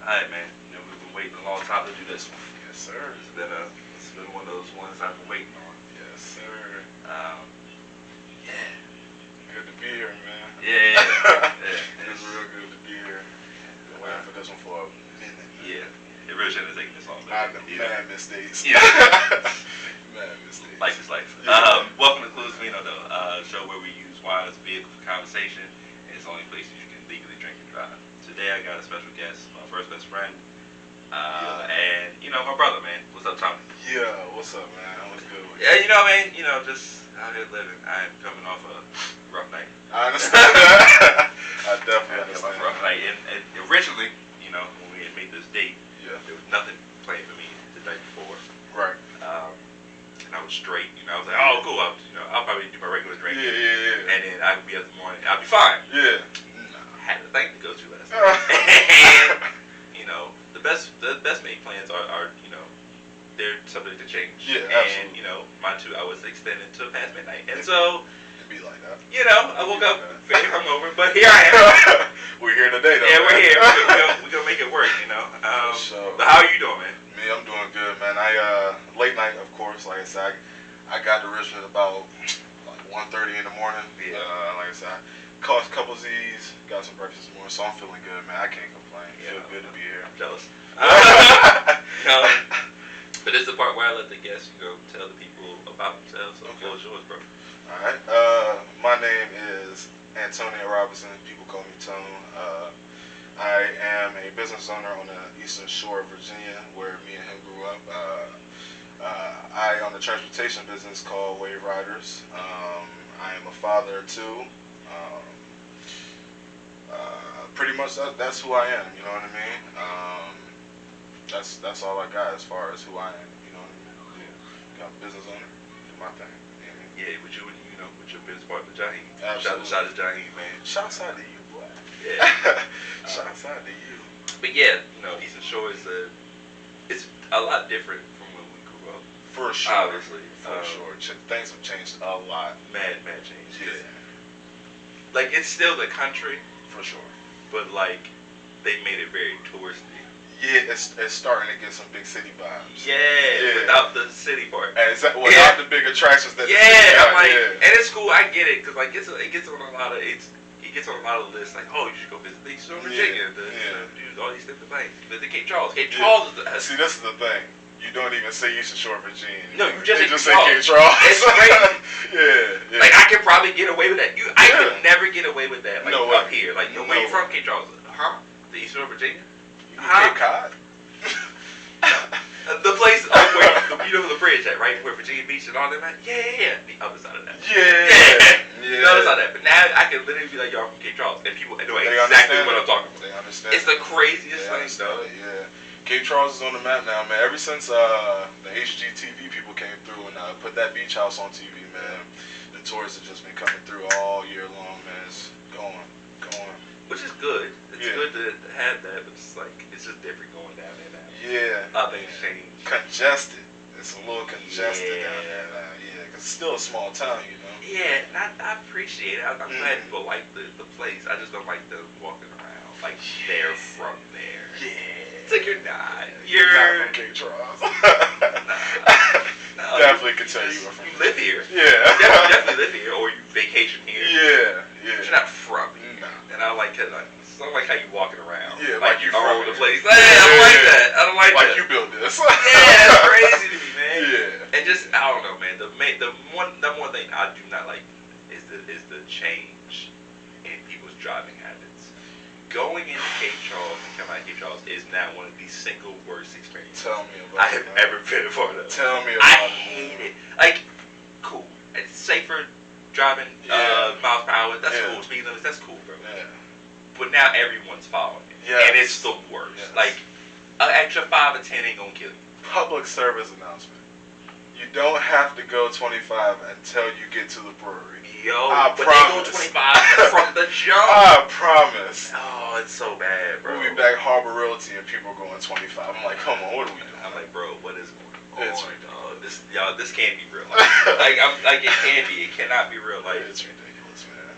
Alright, man. You know, we've been waiting a long time to do this one. Yes, sir. It's been one of those ones I've been waiting on. Yes, sir. Yeah. Good to be here, man. Yeah. It's real good to be here. Been waiting for this one for a minute. Yeah. It really shouldn't have taken this long. I know, mad mistakes. Yeah. Mad mistakes. Life is life. Yeah. Welcome to Clues Vino, though. Show where we use wine as a vehicle for conversation, and it's the only place you can legally drink and drive. Today I got a special guest, my first best friend, and my brother, man. What's up, Tommy? Yeah, what's up, man? What's good with you? Yeah, man. Just out here living. I am coming off a rough night. I understand that. I definitely Coming off understand. a rough night, and originally, when we had made this date, Yeah. there was nothing planned for me the night before. Right. And I was straight. I was like, oh, cool. I'll probably do my regular drink. Yeah. And then I could be up in the morning. I'll be fine. Yeah. I had a thing to go to last night. And, the best made plans are they're subject to change. Yeah, and, absolutely. mine too, I was extended to past midnight. And so, It'd be like that. I woke up very hungover, but here I am. We're here today, though. Yeah, we're man. here. We're gonna make it work, For sure. But how are you doing, man? Me, I'm doing good, man. I late night, of course. Like I said, I got to Richmond about like 1:30 in the morning. Yeah. Like I said, I caught a couple Z's, got some breakfast this morning, so I'm feeling good, man. I can't complain. Yeah. Feel good to be here. I'm jealous. But this is the part where I let the guests, tell the people about themselves. So the floor is yours, bro. All right. My name is Antonio Robinson. People call me Tone. I am a business owner on the Eastern Shore of Virginia, where me and him grew up. I own a transportation business called Wave Riders. I am a father too. Pretty much that's who I am. You know what I mean? That's all I got as far as who I am. You know what I mean? Yeah. Got a business owner, do my thing. Yeah, with you, with your business partner, Jaheem. Absolutely. Shout out to Jaheem, man. Shouts out to you, boy. Yeah. Shouts out to you. But yeah, Eastern Shore it's a lot different from when we grew up. For sure. Obviously. For sure. Things have changed a lot. Mad change. Yeah. Like, it's still the country, For sure. but like, they made it very touristy. Yeah, it's starting to get some big city vibes. Yeah. Without the city part. Without the big attractions that the city I'm got, like, yeah. and it's cool. I get it, cause like it gets on a lot of lists. Like, oh, you should go visit the Eastern Virginia. Do all these different things. Visit Cape Charles. Cape Charles is the See, this is the thing. You don't even say Eastern Shore, Virginia. No, you just say Cape Charles. It's crazy. yeah. Like, I could probably get away with that. I could never get away with that. Like, No up way. here. Like, where you from, Cape Charles? Huh? The Eastern Virginia? Cape Cod. The place where the bridge at, right? Where Virginia Beach and all that, man? Yeah. The other side of that. Yeah. The other side of that. But now I can literally be like, y'all from Cape Charles. And people know exactly what I'm talking about. They understand. It's the craziest thing, though. Yeah. Cape Charles is on the map now, man. Ever since the HGTV people came through and put that beach house on TV, man, the tourists have just been coming through all year long, man. It's going. Which is good. It's good to have that, but it's just different going down there now. Yeah. Things change. Congested. It's a little congested down there now. Yeah, because it's still a small town, Yeah, and I appreciate it. I'm glad people like the place. I just don't like them walking around like they're from there. Yeah. It's like you're not. You're not from Cape Charles. No, Definitely could tell you were from. You live here. Yeah. You definitely live here, or you vacation here. Yeah. But you're not from here. No. And I like it. It's not like how you walking around. Yeah, like you all from over the here. place. Hey, I don't like that. I don't like that. Like you built this. Yeah, that's crazy to me, man. Yeah. And just, I don't know, man. The number one thing I do not like is the change in people's driving habits. Going into Cape Charles and coming out of Cape Charles is now one of the single worst experiences Tell me about I have ever been a part of. Tell me I about it. hate it. Like, cool. It's safer driving miles per hour. That's cool. Speed limits. That's cool, bro. Yeah. But now everyone's following it. Yes. And it's the worst. Yes. Like, an extra 5 or 10 ain't gonna kill you. Public service announcement. You don't have to go 25 until you get to the brewery. Yo, I but promise. they go 25 from the jump. I promise. Oh, it's so bad, bro. We'll be back Harbor Realty and people are going 25. I'm like, come on, what are we doing? I'm like, bro, what is going on? It's ridiculous. This can't be real. It can't be. It cannot be real. Like, It's ridiculous, man.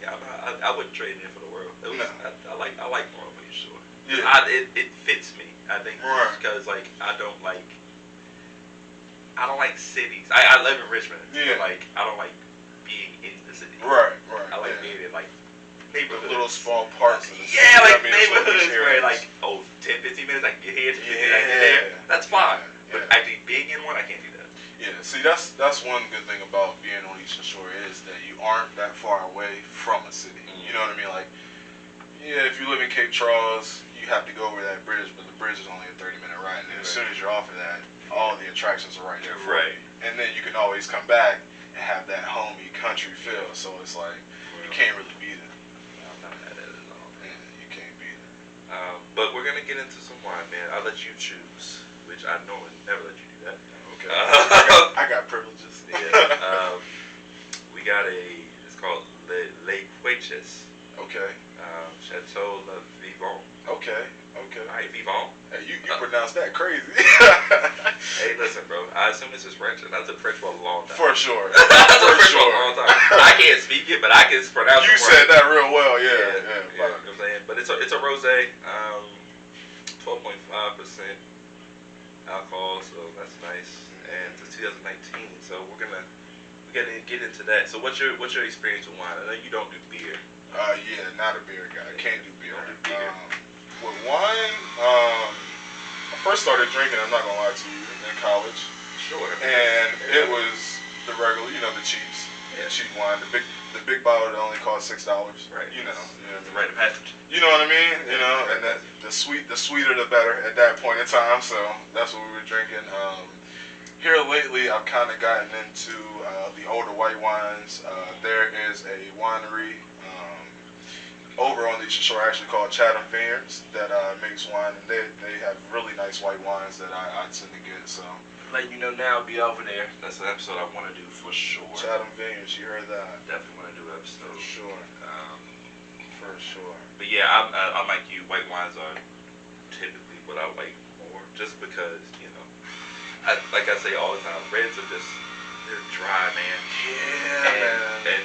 Yeah, I wouldn't trade it in for the world. It was, No. I like going on the East Shore. Yeah. It fits me. I think Right. because like I don't like cities. I live in Richmond. Yeah. But, like I don't like being in the city. Right. I like being in like the neighborhoods. little small parts of the city. Yeah, like I mean, it's one of these neighborhoods where areas. like 10, 15 minutes I can get here, 10, 15 Yeah. minutes I can get there. That's fine. Yeah. But actually being in one, I can't do that. Yeah, see, that's one good thing about being on Eastern Shore is that you aren't that far away from a city. Mm-hmm. You know what I mean? Like, yeah, if you live in Cape Charles, you have to go over that bridge, but the bridge is only a 30-minute ride. And then as soon as you're off of that, all the attractions are right there for you. And then you can always come back and have that homey country feel. So it's like, you can't really beat it. I'm not mad at it at all. Yeah, you can't beat it. But we're gonna get into some wine, man. I'll let you choose, which I normally never let you do that. Okay. I got privileges. Yeah. We got it's called Les Pueches. Okay. Chateau Le Vivant. Okay. Alright, Vivant. Hey, you pronounced that crazy. Hey, listen, bro. I assume this is French, and I took French for a long time. For sure. I took French for sure. a long time. I can't speak it, but I can pronounce it. You said that real well, yeah. You know what I'm saying? But it's a rosé, 12.5% alcohol, so that's nice. And it's 2019, so we're gonna get into that. So what's your experience with wine? I know you don't do beer. Yeah, not a beer guy. Can't do beer. Don't do beer. With wine, I first started drinking, I'm not gonna lie to you, in college. Sure. And it was the regular, the cheaps. Yeah. Cheap wine. The big bottle that only cost $6. Right. You know what I mean? Rite of passage. You know what I mean? Yeah, And the sweeter the better at that point in time. So that's what we were drinking. Here lately, I've kind of gotten into the older white wines. There is a winery over on the Eastern Shore, actually called Chatham Vineyards, that makes wine, and they have really nice white wines that I tend to get. So Let you know now, be over there. That's an episode I want to do for sure. Chatham Vineyards, you heard that? Definitely want to do an episode. For sure. For sure. But yeah, I'm like you. White wines are typically what I like more, just because like I say all the time, reds are they're dry, man. Yeah, and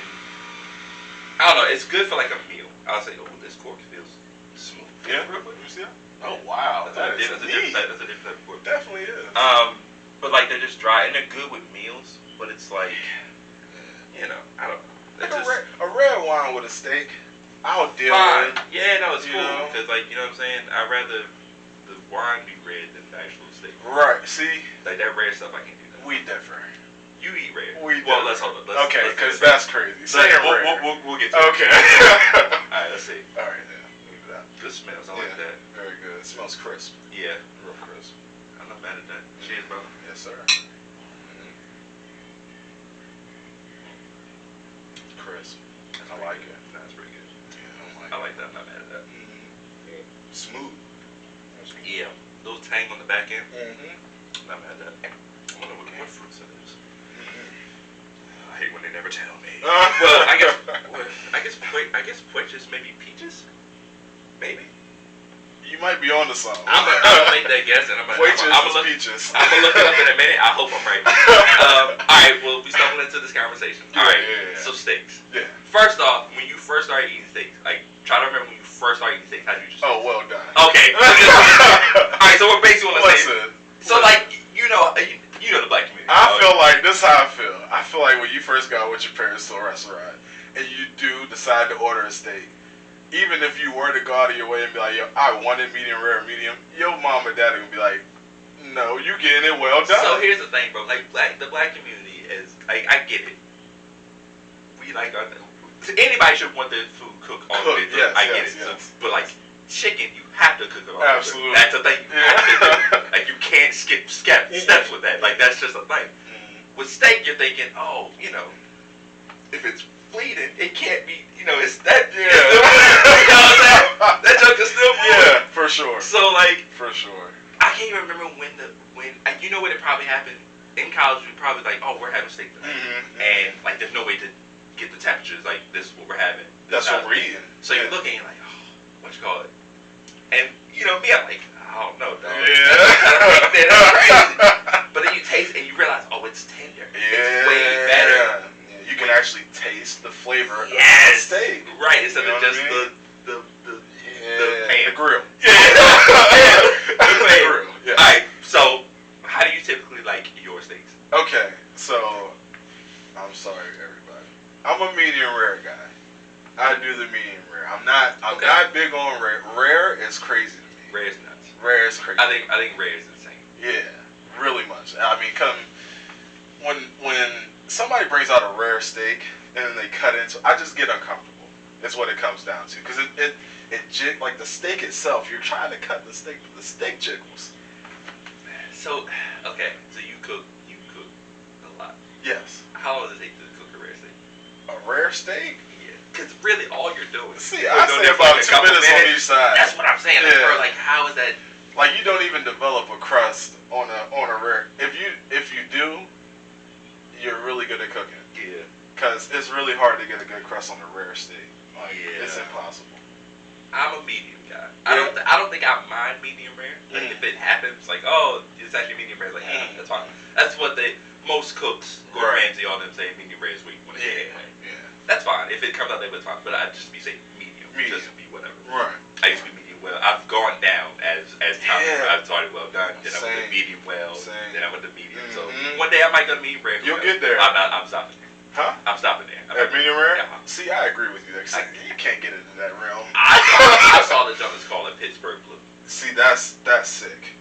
I don't know. It's good for like a meal. I'll say, oh, this cork feels smooth. Yeah. Real quick. Yeah. Oh wow, That's a neat. different type of cork. Definitely is. But like they're just dry and they're good with meals. But it's like, I don't know. Like a red wine with a steak, I'll deal Fine. with it. Yeah, no, it's cool. know? Because like, you know what I'm saying? I'd rather the wine be red than the actual steak. Right. See, Like that red stuff, I can't do that. we differ. You eat red. We well, differ. let's hold it. Okay, let's because do that. that's crazy. Say it red. We'll get to it. Okay. Alright, let's see. All right, then. Leave that. Good smells. I Yeah. like that. Very good. It smells crisp. Yeah. Real crisp. I'm not mad at that. Cheers, brother. Yes, sir. Crisp. That's I pretty like good. it. That's pretty good. Yeah, I like that. I'm not mad at that. Smooth. Yeah. Little tang on the back end. Mm-hmm. I'm not mad at that. I wonder what fruits it is. I hate when they never tell me. Well, I guess pueches, maybe peaches, maybe. You might be onto something. I'm gonna make that guess, and I'm Peaches gonna is look. peaches. I'm gonna look it up in a minute. I hope I'm right. All right, well, we stumbled into this conversation. All right, Yeah. so steaks. Yeah. First off, when you first started eating steaks, like try to remember when you first started eating steaks. How did you? Oh, well done. Okay. All right, so we're basically on the same. Listen. So like you know the black community. I feel like this is how I feel. I feel like when you first got with your parents to a restaurant and you do decide to order a steak, even if you were to go out of your way and be like, yo, I want it medium rare, medium, your mom and dad would be like, no, you getting it well done. So here's the thing, bro. Like the black community is like I get it. We like anybody should want their food cooked on the bit. Yes, I get yes, it. yes. So, but like chicken, you have to cook it on. Absolutely. That's a thing. You have to do. Like you can't skip steps with that. Like that's just a thing. With steak, you're thinking, oh, if it's bleeding, it can't be. It's that. Yeah. You know what I'm saying? That joke is still moving. Yeah, for sure. So like, For sure. I can't even remember when when it probably happened in college. We probably like, oh, we're having steak tonight, and like, there's no way to get the temperatures. Like, this is what we're having. That's what we're eating. So you're looking, and you're like, oh, what you call it? And me, I'm like, I don't know, dog. Yeah. That's crazy. But then you taste it and you realize, oh, it's tender. Yeah. It's way better. Yeah, you can actually taste the flavor of the Yes. steak. Right, instead You know of what just I mean? the The grill. Yeah. The Pan. grill. Yeah. Alright, so how do you typically like your steaks? Okay, so I'm sorry, everybody. I'm a medium rare guy. I do the medium rare. I'm not big on rare. Rare is crazy to me. Rare is nuts. Rare is crazy. I think rare is insane. Yeah, really much. I mean, when somebody brings out a rare steak and then they cut into, I just get uncomfortable. That's what it comes down to, because it like the steak itself. You're trying to cut the steak, but the steak jiggles. So okay, so you cook a lot. Yes. How long does it take to cook a rare steak? A rare steak? Yeah, because really all you're doing. See, I say about 2 minutes on each side. That's what I'm saying. Yeah. Bro, like how is that? Like you don't even develop a crust on a rare. If you do, you're really good at cooking. Yeah. Because it's really hard to get a good crust on a rare steak. Like, Yeah. it's impossible. I'm a medium guy. Yeah. I don't think I mind medium rare. Like if it happens, like oh, it's actually medium rare. Like hey, that's fine. That's what most cooks, Gordon Ramsay, all them say medium rare is weak when it's anyway. Yeah. That's fine. If it comes out there, it's fine. But I just be saying medium. Medium. Just be whatever. Right. I used to be medium well. I've gone down as time. Yeah. I've started well done. Then I went to Same. medium well. Same. Then I went to medium. So Mhm. one day I might go to medium rare. You'll get there. I'm stopping there. Huh? I'm stopping there. At medium rare? Yeah. See, I agree with you there. 'Cause you can't get into that realm. I saw the joint called it Pittsburgh Blue. See, that's sick.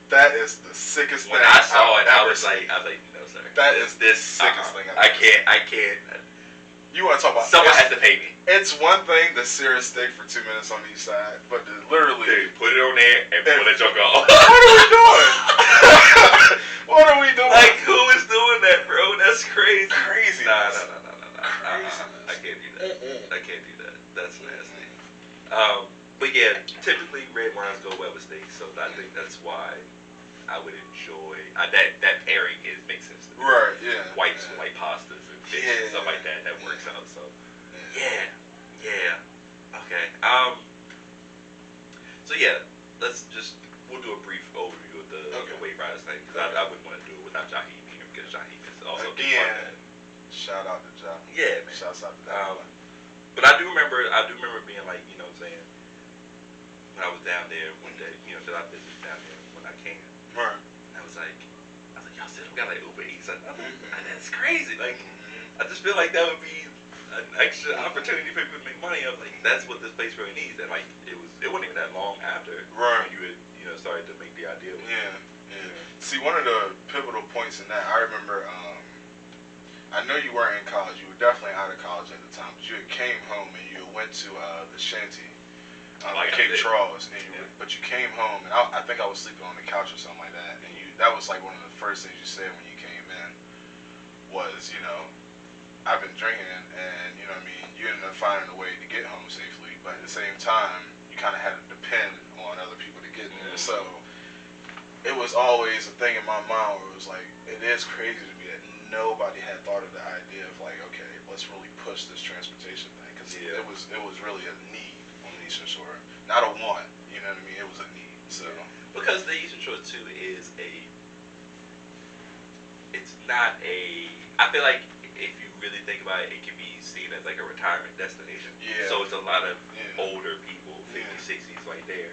That is the sickest When thing. I saw it, I ever was seen. like, no, sir. That is the sickest thing I've ever seen. I can't. You want to talk about Someone has to pay me. It's one thing to sear a steak for 2 minutes on each side, but to literally. Dude, put it on there and pull that junk off. What are we doing? What are we doing? Like, who is doing that, bro? That's crazy. Crazy. Nah. Crazy. I can't do that. I can't do that. That's nasty. But yeah, typically red wines go well with steak, so I think that's why I would enjoy that pairing makes sense to me. Right. Yeah. White pastas and fish and stuff like that. That works out. So yeah. Okay. So yeah, we'll do a brief overview of the Wave Riders thing because I wouldn't want to do it without Jaheim here because Jaheim is also a big part of that. Shout out to Jaheim. Yeah, man. Shouts out to that. But I do remember being like, you know what I'm saying, when I was down there one day, you know, because I visited down there when I came. Right. And I was like, y'all still got like Uber Eats or nothing? That's crazy. Like, I just feel like that would be an extra opportunity for people to make money. I was like, that's what this place really needs. And like, it wasn't even that long after you had, you know, started to make the idea. Yeah. See, one of the pivotal points in that, I remember, I know you weren't in college. You were definitely out of college at the time. But you had came home and you went to the shanty, Cape Charles, but you came home and I think I was sleeping on the couch or something like that. And that was like one of the first things you said when you came in was, you know, I've been drinking and you know what I mean, you ended up finding a way to get home safely, but at the same time, you kind of had to depend on other people to get there. So it was always a thing in my mind where it was like, it is crazy to me that nobody had thought of the idea of like, okay, let's really push this transportation thing because it was really a need on the Eastern Shore, not a want. You know what I mean? It was a need. So because the Eastern Shore too is it's not a. I feel like if you really think about it, it can be seen as like a retirement destination. Yeah. So it's a lot of older people, 50s, 60s, right there,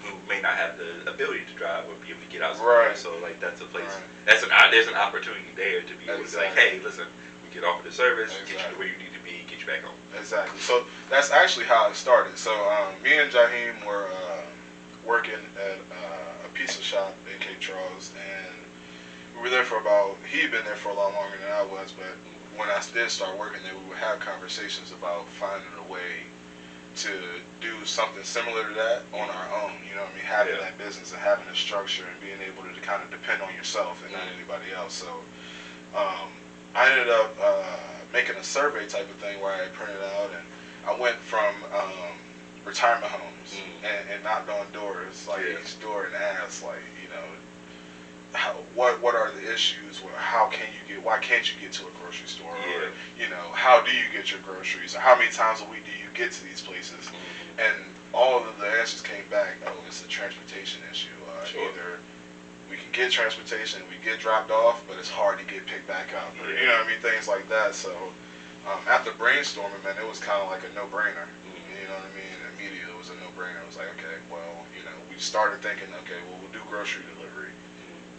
who may not have the ability to drive or be able to get out somewhere. Right. So like that's a place. Right. There's an opportunity there to be able to be like, hey, listen, we can offer the service, get you to where you need to be, get you back home. Exactly. So that's actually how it started. So me and Jaheim were working at a pizza shop in Cape Charles, and we were there for he'd been there for a lot longer than I was, but when I did start working there, we would have conversations about finding a way to do something similar to that on our own. You know what I mean? Having that business and having a structure and being able to kind of depend on yourself and not anybody else. So I ended up making a survey type of thing where I printed out and I went from retirement homes and knocked on doors, like each door and asked, like, you know, what are the issues? Why can't you get to a grocery store? Or, you know, how do you get your groceries? Or how many times a week do you get to these places? And all of the answers came back, it's a transportation issue. Either we can get transportation, we get dropped off, but it's hard to get picked back up. Or, you know what I mean? Things like that. So After brainstorming, man, it was kind of like a no-brainer. Mm. You know what I mean? Immediately, it was a no-brainer. It was like, okay, well, we started thinking, okay, well, we'll do grocery delivery.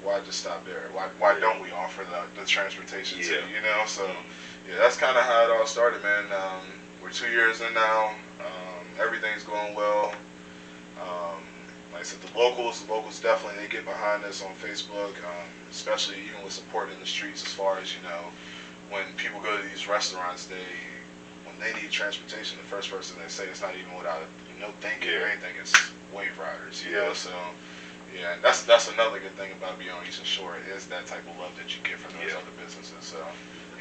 Why just stop there? Why don't we offer the transportation to you? So yeah, that's kind of how it all started, man. We're 2 years in now. Everything's going well. Like I said, the locals definitely, they get behind us on Facebook, especially even with support in the streets. As far as when people go to these restaurants, when they need transportation, the first person they say, it's not even without no thinking or anything. It's wave riders, you know. So yeah, that's another good thing about being on Eastern Shore is that type of love that you get from those other businesses. So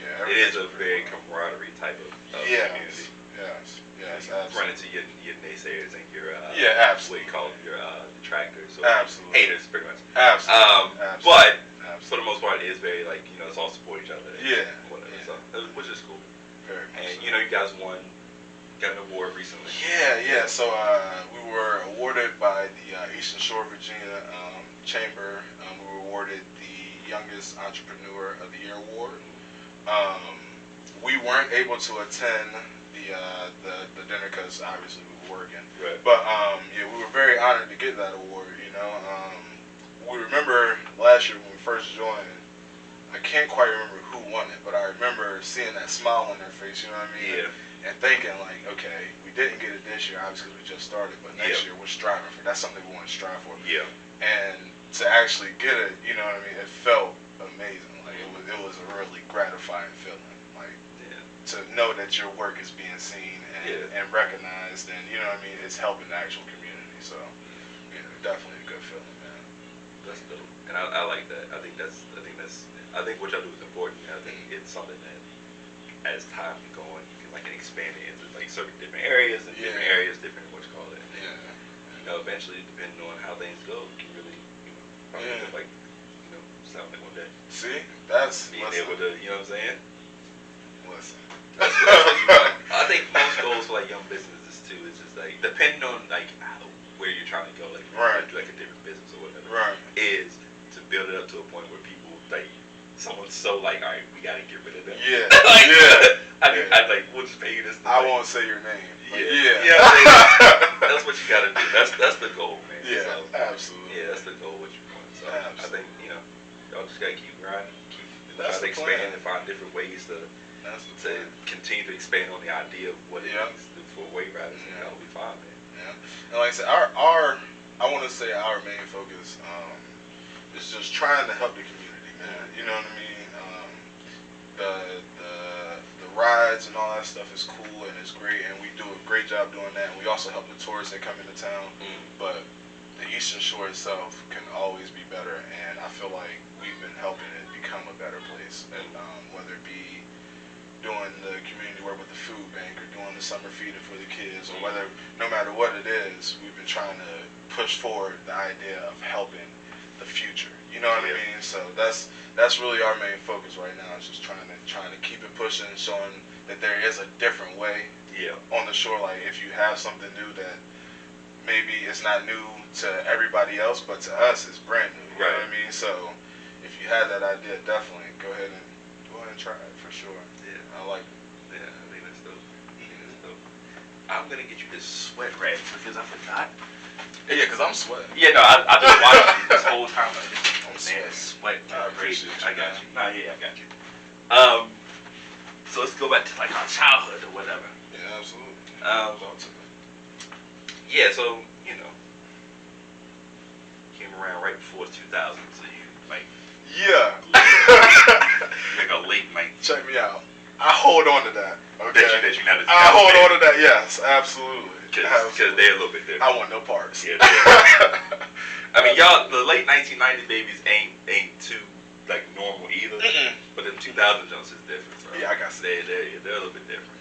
yeah, it is a very camaraderie type of community. Yes, Run into your naysayers and your absolutely. what you call them, your detractors, or absolutely, haters, pretty much. Absolutely. But for the most part, it is very it's all support each other. Whatever. So which is cool. Very cool. And you guys got an award recently. Yeah. So we were awarded by the Eastern Shore, Virginia Chamber. We were awarded the Youngest Entrepreneur of the Year award. We weren't able to attend the dinner because obviously we were working. Right. But we were very honored to get that award. We remember last year when we first joined. I can't quite remember who won it, but I remember seeing that smile on their face. You know what I mean? Yeah. And thinking like, okay, we didn't get it this year, obviously because we just started, but next year we're striving for. That's something we want to strive for. Yeah. And to actually get it, you know what I mean? It felt amazing. Like it was a really gratifying feeling. Like to know that your work is being seen and recognized, and you know what I mean, it's helping the actual community. So definitely a good feeling, man. That's dope, and I like that. I think what y'all do is important. I think it's something that as time can go on, you can expand it into certain different areas and different areas, different what you call it. And, eventually, depending on how things go, you can really something one day. See, that's being able to, you know what I'm saying? Listen. That's what you want. I think most goals for young businesses too is just depending on where you're trying to go, do a different business or whatever. Is to build it up to a point where people someone's so all right, we gotta get rid of them. We'll just pay you this. I won't say your name. That's what you gotta do. That's the goal, man. Yeah, so, absolutely. Yeah, that's the goal. What you want. So I think y'all just gotta keep grinding, try to expand and find different ways to continue to expand on the idea of what it is for wave riders, and that'll be fine, man. Yeah, and like I said, I want to say our main focus is just trying to help the community, man. You know what I mean? The rides and all that stuff is cool and it's great, and we do a great job doing that. And we also help the tourists that come into town, but the Eastern Shore itself can always be better, and I feel like we've been helping it become a better place, and whether it be doing the community work with the food bank or doing the summer feeding for the kids, or whether, no matter what it is, we've been trying to push forward the idea of helping the future. You know what I mean? So that's really our main focus right now. Is just trying to keep it pushing, showing that there is a different way on the shore. Like if you have something new that maybe it's not new to everybody else, but to us it's brand new. You know what I mean? So if you have that idea, definitely go ahead and try it for sure. I like it. Yeah, I think that's dope. I'm gonna get you this sweat rag because I forgot. Yeah, because I'm sweating. Yeah, no, I just watched you this whole time. Man, sweat. I appreciate you. I got you. Nah, yeah, I got you. So let's go back to our childhood or whatever. Yeah, absolutely. Yeah, so came around right before 2000, so you a late night. Check me out. I hold on to that. Okay. That you not I hold on to that. Yes, absolutely. Because they're a little bit different. I want no parts. Yeah. I mean, y'all, the late 1990 babies ain't too normal either. But the 2000 jumps is different, bro. Yeah, I got you. They're a little bit different.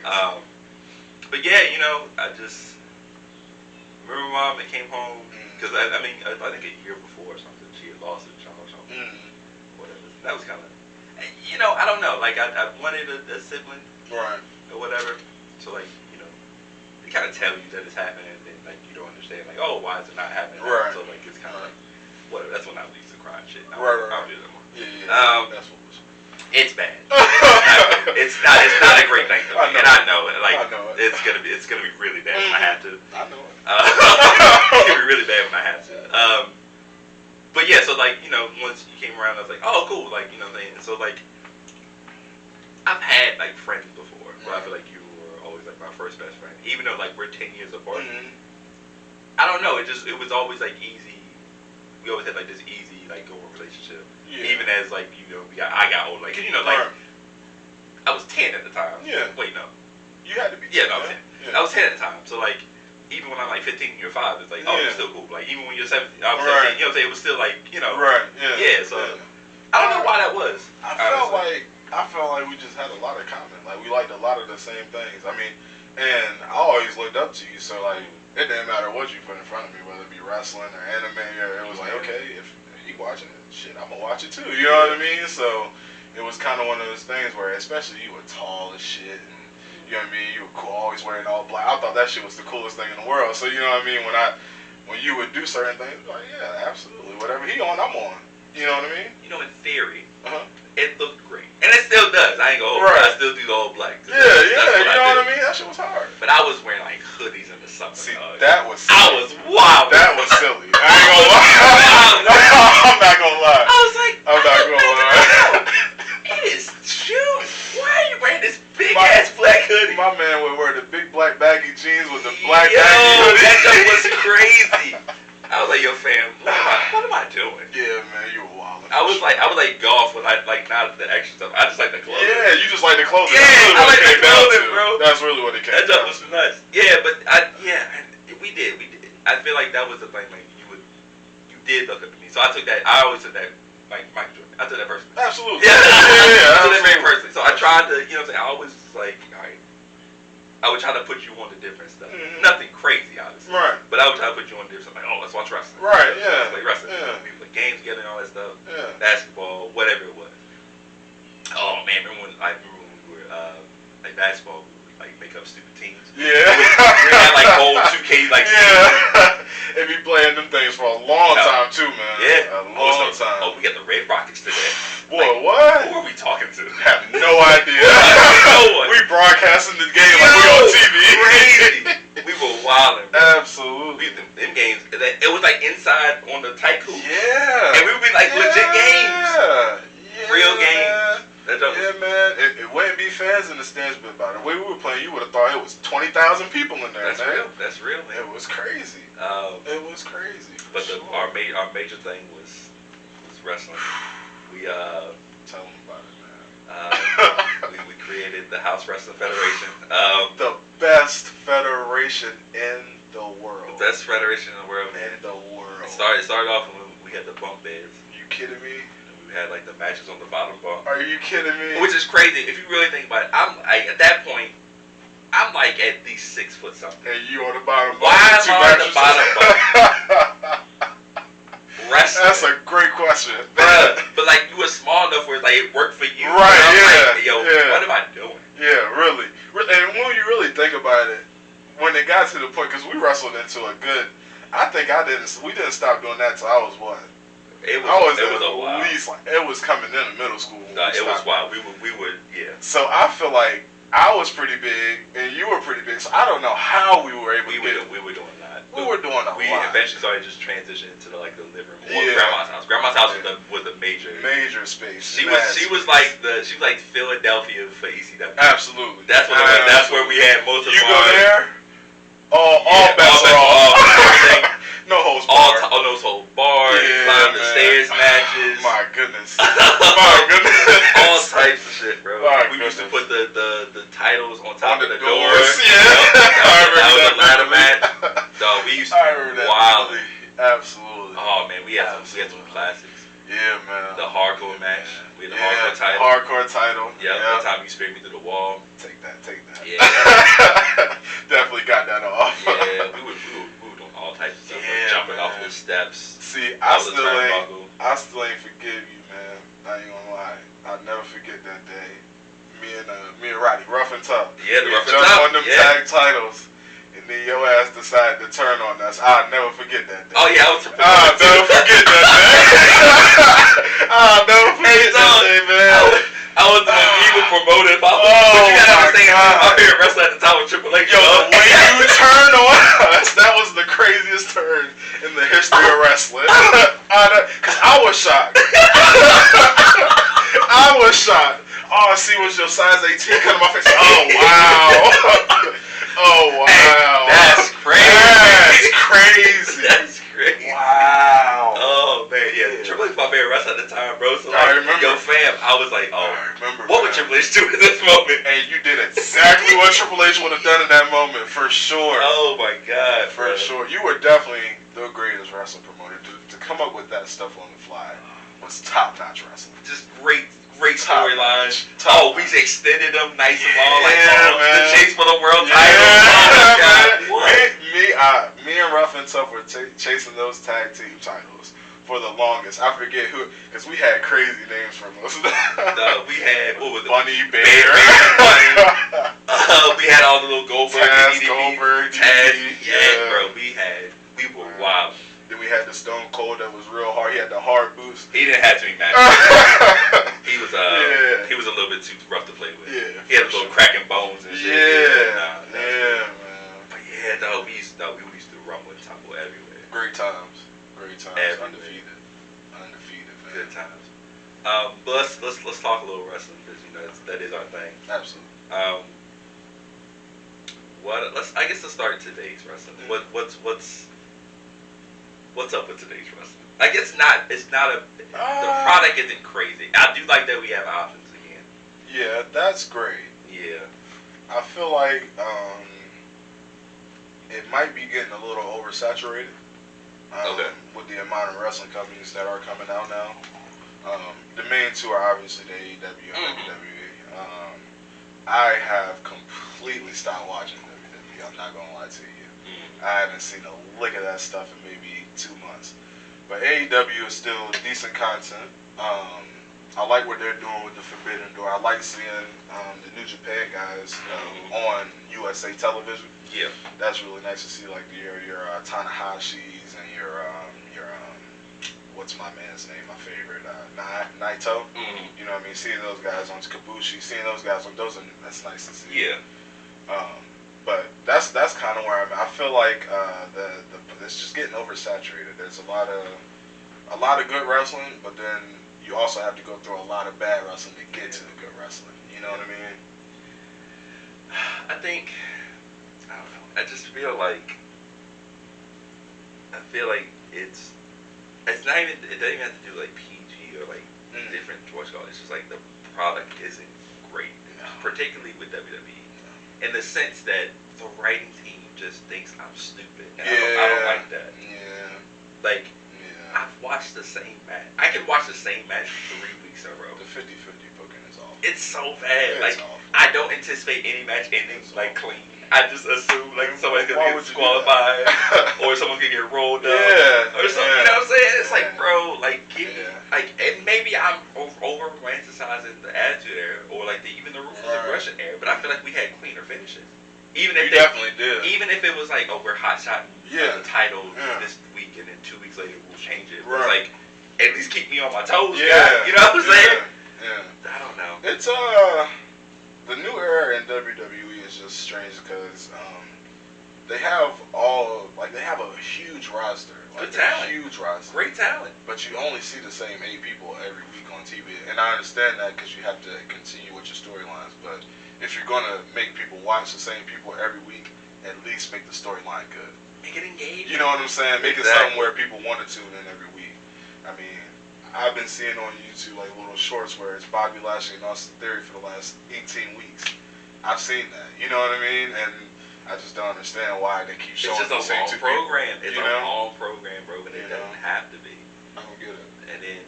Yeah, but yeah, I just remember mom that came home because I think a year before or something she had lost a child or something. Whatever. That was kind of. I don't know. I wanted a sibling, right, or whatever. So they kind of tell you that it's happening, and then you don't understand. Why is it not happening? Right. So it's kind of whatever. That's when I used to cry and shit. I don't do that more. Yeah. That's what was. It's bad. It's not. It's not a great night for me, and I know it. Like I know it. it's gonna be really bad when I have to. I know it. It's gonna be really bad when I have to. But yeah, so like once you came around, I was like, oh cool, like what I'm saying. So like, I've had like friends before, but I feel like you were always like my first best friend, even though like we're 10 years apart. Mm-hmm. I don't know. It was always like easy. We always had like this easy like going relationship. Yeah. Even as like I got old, like like I was 10 at the time. Yeah. Wait, no. You had to be. 10, yeah, no, I was 10. Yeah. I was 10 at the time. So like, even when I'm like 15 and you're 5, it's like, oh, you're still cool. Like even when you're 17, I was 17. You know what I'm saying? It was still like Right. Yeah. Yeah. So I don't know why that was. I felt like we just had a lot of common. Like we liked a lot of the same things. I mean, and I always looked up to you. So like, it didn't matter what you put in front of me, whether it be wrestling or anime, or it was like, okay, if he watching it, shit, I'm gonna watch it too. You know what I mean? So it was kind of one of those things where, especially you were tall as shit, and you know what I mean. You were cool, always wearing all black. I thought that shit was the coolest thing in the world. So you know what I mean. When you would do certain things, like yeah, absolutely, whatever he on, I'm on. You know what I mean? In theory, it looked great, and it still does. I ain't gonna hold I still do the all black. Yeah, you know what I mean. That shit was hard. But I was wearing like hoodies in the summer. See, that was silly. I was wild. That was silly. I ain't gonna lie. I'm not gonna lie. I was like, I'm not gonna lie. It is June. Why are you wearing this big ass black hoodie? My man would wear the big black baggy jeans with the black baggy hoodie. That stuff was crazy. I was like, yo, fam, what am I doing? Yeah, man, you were wild. I was like golf with not the extra stuff. I just like the clothes. Yeah, you just like the clothes. Yeah, I like the clothes, bro. That's really what it came down to. That stuff was nuts. Yeah, but we did. I feel like that was the thing. Like you did look up to me. So I took that. I always took that. Like Mike Jordan. I took that personally. Absolutely. Yeah. I took that very absolutely. personally. So I tried to, you know what I'm saying. I always was like, all right. I would try to put you on to different stuff. Mm-hmm. Nothing crazy, obviously. Right. But I would try to put you on to different stuff. Like, oh, let's watch wrestling. Right, Let's play wrestling. We play games together and all that stuff. Yeah. Basketball, whatever it was. Oh, man. Remember when we were, like, basketball, we would, like, make up stupid teams? Yeah. We had, like, old 2K, like, yeah. And be playing them things for a long time, too, man. Yeah. A long time. Oh, we got the Red Rockets today. Boy, like, what? Who are we talking to? I have no idea. No one. We broadcasting the game like we on TV. Crazy. We were wilding. Absolutely. Them games, it was like inside on the tight cool. Yeah. And we would be like legit games. Yeah. Real games. Yeah, man. It wouldn't be fans in the stands, but by the way we were playing, you would have thought it was 20,000 people in there. That's man. real. That's real, man. It was crazy. It was crazy. But our major thing was wrestling. We tell them about it, man. we created the House Wrestling Federation. The best federation in the world. The best federation in the world, man. In the world. It started off when we had the bunk beds. You kidding me? We had like the matches on the bottom bunk. Are you kidding me? Which is crazy if you really think about it. I'm like at that point, I'm like at least 6 foot something. And you on the bottom bunk. Why am I on the bottom bunk? Wrestling. That's a great question. But like you were small enough where like it worked for you. Right? Like, yo, what am I doing? Yeah, really. And when you really think about it, when it got to the point, because we wrestled into a good. I think we didn't stop doing that till I was what. It was a while. At least like it was coming into middle school. It was wild. We would yeah. So I feel like I was pretty big and you were pretty big. So I don't know how we were able to get it. We were doing a lot. We were doing a lot. We eventually started just transitioning to the living room. Yeah. Grandma's house. Grandma's house was a major space. She was like Philadelphia for ECW. Absolutely. That's what it was. That's where we had most of our. You go there. All bets are off. No holds barred. All those whole bars, climb the stairs matches. My goodness. My goodness. All types of shit, bro. We used to put the titles on top of the doors. Yeah. That was a ladder match. Dog, we used to be wild. Absolutely. Oh man, we had some classics. Yeah, man. The hardcore match. We had the hardcore title. Hardcore title. Yeah. One time you speared me through the wall. Take that. Yeah. Definitely got that off. Yeah, we were doing all types of stuff. Yeah, jumping off the steps. See, I still ain't forgive you, man. I ain't gonna lie. I'll never forget that day. Me and Roddy, rough and tough. Yeah, the rough and tough. tough. On them tag titles. And then your ass decided to turn on us. I'll never forget that day. Oh yeah, I'll never forget that day. I'll never forget that day, man. I was the most evil promoter. But you gotta understand, my favorite wrestler at the time was Triple H. Yo, the way you turned on us, that was the craziest turn in the history of wrestling. Because I was shocked. I was shocked. All I see was your size 18 cut in my face. Oh, wow. Oh, wow. That's crazy. That's crazy. That's crazy. Wow. Oh, man, yeah. Triple H was my favorite wrestler at the time, bro. So, I remember. Yo, fam, I was like, oh, I remember, what would Triple H do in this moment? And you did exactly what Triple H would have done in that moment, for sure. Oh, my God. For sure. You were definitely the greatest wrestling promoter. To come up with that stuff on the fly was top-notch wrestling. Just great storylines. Oh, we extended them nice and long, like the chase for the world title. Oh my God. Me and Ruff and Tough were chasing those tag team titles for the longest. I forget who, because we had crazy names for most of them. We had, what was it? Bunny Bear. We had all the little Goldberg. Goldberg. Yeah, bro. We were wild. Then we had the Stone Cold that was real hard. He had the hard boots. He didn't have to be mad. He was a little bit too rough to play with. Yeah, he had a little cracking bones and shit. Man. But yeah, though, we used to rumble and tumble everywhere. Great times. Everywhere. Undefeated, man. Good times. But let's talk a little wrestling, because that is our thing. Absolutely. I guess let's start today's wrestling. What's up with today's wrestling? Like, the product isn't crazy. I do like that we have options again. Yeah, that's great. Yeah. I feel like it might be getting a little oversaturated. With the amount of wrestling companies that are coming out now. The main two are obviously the AEW and WWE. I have completely stopped watching WWE. I'm not gonna lie to you. I haven't seen a lick of that stuff in maybe 2 months. But AEW is still decent content. I like what they're doing with the Forbidden Door. I like seeing the New Japan guys on USA television. Yeah, that's really nice to see. Like your Tanahashis and your what's my man's name? My favorite Naito. You know what I mean? Seeing those guys on Kabushi, seeing those guys on that's nice to see. Yeah. But that's kind of where I'm at. I feel like it's just getting oversaturated. There's a lot of good wrestling, but then you also have to go through a lot of bad wrestling to get to the good wrestling. You know what I mean? I don't know. I just feel like it doesn't even have to do like PG or like different choice call. It's just like the product isn't great, particularly with WWE. In the sense that the writing team just thinks I'm stupid. And I don't like that. Yeah. Like, I've watched the same match. I can watch the same match 3 weeks in a row. The 50-50 booking is awful. It's so bad. Yeah, like, I don't anticipate any match ending like clean. I just assume like somebody's gonna get disqualified or someone's gonna get rolled up or something. You know what I'm saying? It's like, bro, like, give me and maybe I'm over romanticizing the attitude era or like even the ruthless aggression era, but I feel like we had cleaner finishes. Even if definitely did. Even if it was like, oh, we're hot shotting the title this week, and then 2 weeks later we'll change it. It's like, at least keep me on my toes. Yeah, you know what I'm saying? Yeah. I don't know. It's the new era in WWE is just strange because they have a huge roster, like a huge roster, great talent, but you only see the same 8 people every week on TV, and I understand that because you have to continue with your storylines, but if you're gonna make people watch the same people every week, at least make the storyline good. Make it engaging. You know what I'm saying? Make it something where people want to tune in every week. I mean, I've been seeing on YouTube like little shorts where it's Bobby Lashley and Austin Theory for the last 18 weeks. I've seen that. You know what I mean? And I just don't understand why they keep showing the same two people. It's a long program, bro, and it doesn't have to be. I don't get it.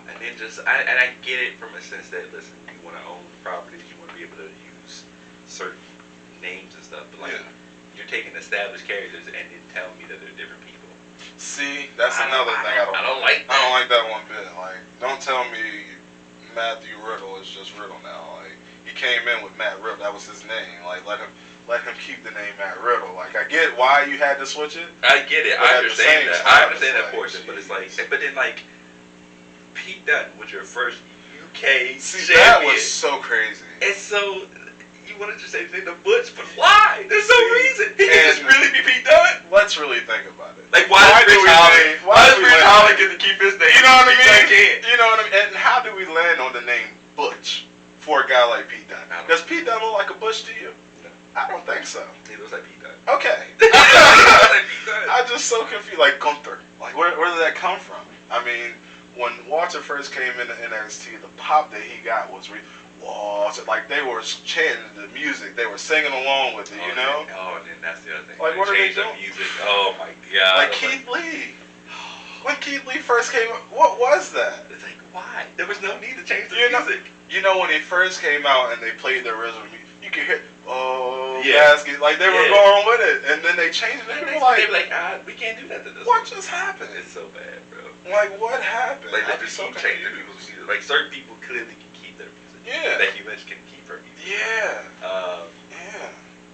And then just I get it from a sense that, listen, you want to own properties, you want to be able to use certain names and stuff, but like you're taking established characters and then telling me that they're different people. See, that's another thing I don't like. I don't like that one bit. Like, don't tell me Matthew Riddle is just Riddle now. Like, he came in with Matt Riddle. That was his name. Like, let him keep the name Matt Riddle. Like, I get why you had to switch it. I get it. I understand that. I understand that portion. But it's like, but then like, Pete Dunne was your first. UK See, champion. that was so crazy. And so, you want to just say the Butch, but why? There's no reason. He can just really be Pete Dunne. Let's really think about it. Like, why does Rich Holland get to keep his name? You know what I mean? Can't. You know what I mean? And how do we land on the name Butch for a guy like Pete Dunne? Does Pete Dunne look like a Butch to you? No. I don't think so. He looks like Pete Dunne. Okay. I'm just so confused. Like Gunther. Like, where did that come from? I mean, when Walter first came into NXT, the pop that he got was Walter. Like, they were chanting the music. They were singing along with it, you know? And then that's the other thing. Like, what are they doing? The music. Oh, my God. Like Keith Lee. When Keith Lee first came out, what was that? It's like, why? There was no need to change the music. You know, when he first came out and they played the original music, you could hear, yeah. basket. Like, they were going with it. And then they changed it. They were like, we can't do that to this What just happened? It's so bad, bro. Like, what happened? Like, they just keep changing people's music. Like, certain people clearly can keep their music. Yeah. Becky Lynch can keep her music. Yeah. Yeah.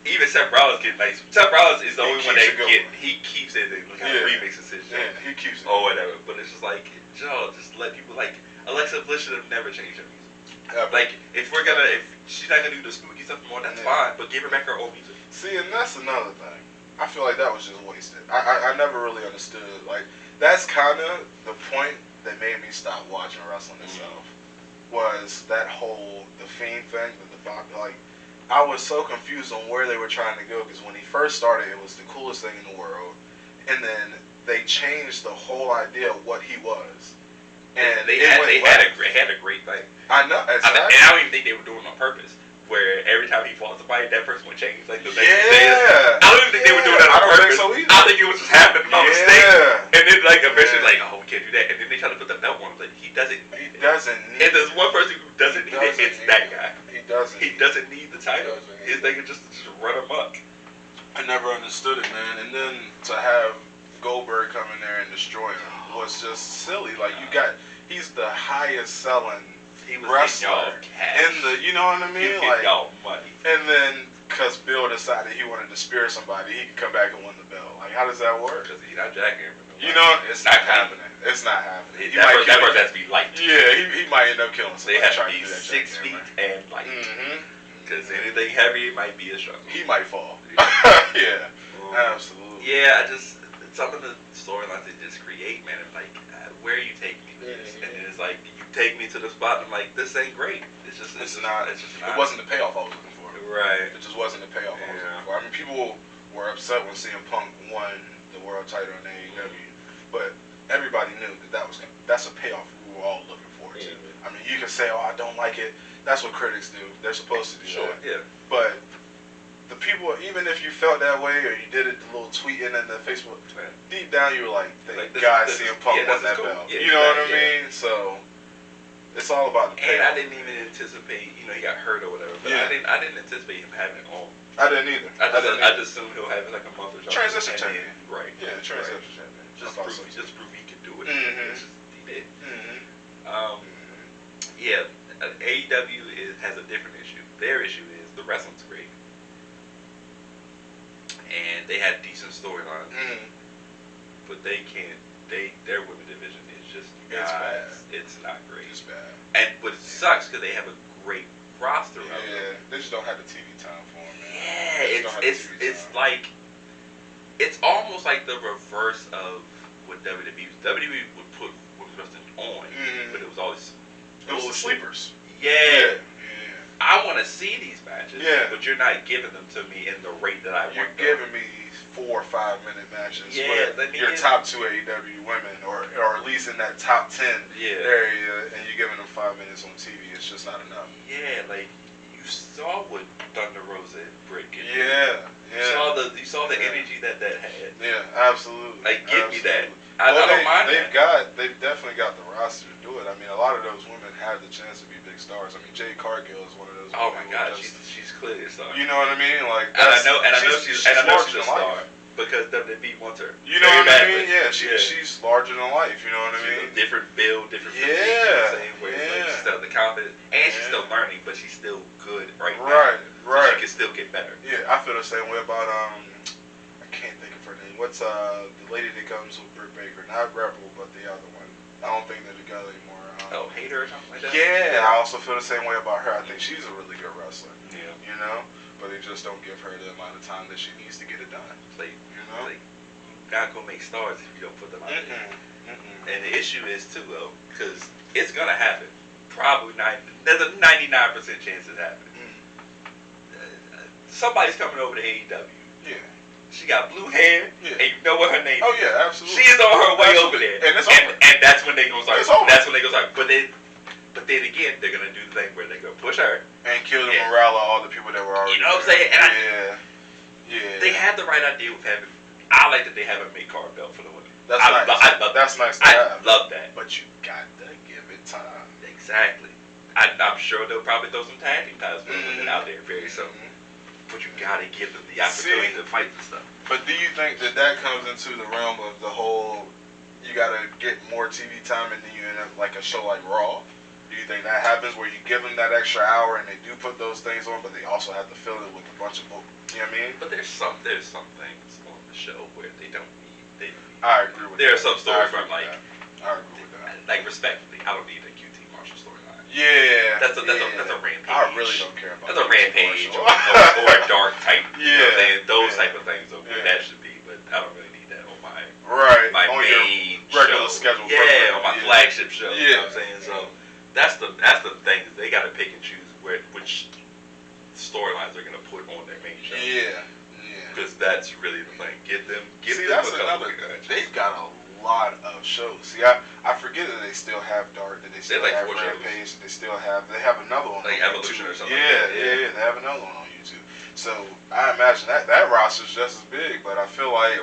Even Seth Rollins get nice. Seth Rollins is the only one that he keeps it and kind of remixes his shit. Yeah, he keeps it. Or whatever. But it's just like, Joe, just let people, like, Alexa Bliss should have never changed her music. Like, if she's not gonna do the spooky stuff more, that's fine. But give her back her old music. See, and that's another thing. I feel like that was just wasted. I never really understood. Like, that's kind of the point that made me stop watching wrestling itself. Was that whole the Fiend thing, like, I was so confused on where they were trying to go, because when he first started, it was the coolest thing in the world, and then they changed the whole idea of what he was. And they had a great thing. I know, exactly. And I don't even think they were doing it on purpose. Where every time he fought somebody, that person would change. Like the next day. I don't even think they were doing that on purpose. I don't think so either. I think it was just happening on mistake. And then like eventually, like, oh, we can't do that. And then they try to put the belt on him. Like, he doesn't need it. And there's one person who doesn't need it. It's that guy. He doesn't. He doesn't need the title. His thing is just run amok. I never understood it, man. And then to have Goldberg come in there and destroy him was just silly. Like, he's the highest selling wrestler in the, you know what I mean? Like, y'all money. And then, because Bill decided he wanted to spear somebody, he could come back and win the belt. Like, how does that work? Because he's not jacking him. You know, it's not happening. It's not happening. That person has to be light. Yeah, he might end up killing somebody. They have to be 6 feet and light. Because anything heavy might be a struggle. He might fall. Yeah, absolutely. Yeah, some of the storylines they just create, man. I'm like, where are you taking me with this? And it's like, you take me to the spot, and I'm like, this ain't great. It's not. It wasn't the payoff I was looking for. Right. It just wasn't the payoff I was looking for. I mean, people were upset when CM Punk won the world title in AEW, but everybody knew that's a payoff we were all looking forward to. I mean, you can say, oh, I don't like it. That's what critics do. They're supposed to do that. Yeah. But the people, even if you felt that way or you did it, the little tweeting and the Facebook, deep down you were like, thank God CM Punk won that belt. You know what I mean? So it's all about the payoff. And I didn't even anticipate, he got hurt or whatever. But I didn't anticipate him having it on. I didn't either. I just assumed he'll have it like a month or so. Transition champion. Right. Yeah, transition champion. Just prove he can do it. He did. Yeah, AEW has a different issue. Their issue is the wrestling's great. And they had decent storylines. But they can't, their women division is just, bad. It's not great. It's bad. But it sucks because they have a great roster of them. Yeah, they just don't have the TV time for them, man. Yeah, it's like, it's almost like the reverse of what WWE was. WWE would put women's wrestling on, but it was always the sleepers. Yeah. I want to see these matches, but you're not giving them to me in the rate that I want. You're giving me 4 or 5 minute matches with your top 2 AEW women, or at least in that top 10 area, and you're giving them 5 minutes on TV. It's just not enough. Yeah, like you saw what Thunder Rosa and Britt did. You saw the energy that had. Yeah, absolutely. Like, give me that. I don't mind that. They've definitely got the roster to do it. I mean, a lot of those women have the chance to be big stars. I mean, Jade Cargill is one of those. Oh my God, she's clearly a star. You know what I mean? Like, and I know she's a star because WWE wants her. You know what I mean? Yeah, she's larger than life. You know what I mean? Different build, different physique. Yeah, same way. Like, she's still the confidence, and she's still learning, but she's still good right now. Right. So she can still get better. Yeah, I feel the same way about I can't think of her name. What's the lady that comes with Britt Baker? Not Rebel, but the other one. I don't think they're together anymore. Hater or something like that? Yeah, I also feel the same way about her. I think she's a really good wrestler. Yeah. You know? But they just don't give her the amount of time that she needs to get it done. Like, you know? Like, you're not going to make stars if you don't put them out there. And the issue is, too, though, because it's going to happen. Probably there's a 99% chance it happens. Somebody's coming over to AEW. Yeah. She got blue hair, and you know what her name is. Oh, yeah, absolutely. She is on her way over there. And it's over. And that's when they go start. It's over. That's when they go start. But then again, they're going to do the thing where they're going to push her. And kill the morale of all the people that were already You know what I'm there. saying? Yeah. They had the right idea with having. I like that they have a mid-card belt for the women. That's nice. I love That's that. nice to have. I love that. But you got to give it time. Exactly. I'm sure they'll probably throw some tag team titles for the women out there very soon. But you got to give them the opportunity to fight and stuff. But do you think that comes into the realm of the whole, you got to get more TV time and then you end up like a show like Raw? Do you think that happens where you give them that extra hour and they do put those things on, but they also have to fill it with a bunch of, you know what I mean? But there's some things on the show where they don't need. I agree with that. There are some stories where I'm like, I agree with that. Like respectfully, I don't need a QT Marshall storyline. Yeah. That's a rampage. I really don't care about that's a rampage or a dark type. Yeah. You know what I'm saying? Those type of things are what that should be, but I don't really need that on my my on main your regular show. schedule. Yeah, on my flagship show. Yeah. You know what I'm saying? So that's the thing. They got to pick and choose which storylines they're gonna put on their main show. Yeah. Because that's really the thing. Give them that's a couple another. of They've got a lot of shows. See, I forget that they still have Dark, that they still like have 4 Rampage, that they have another one like on Evolution YouTube. or something. Yeah, they have another one on YouTube. So I imagine that roster's just as big, but I feel like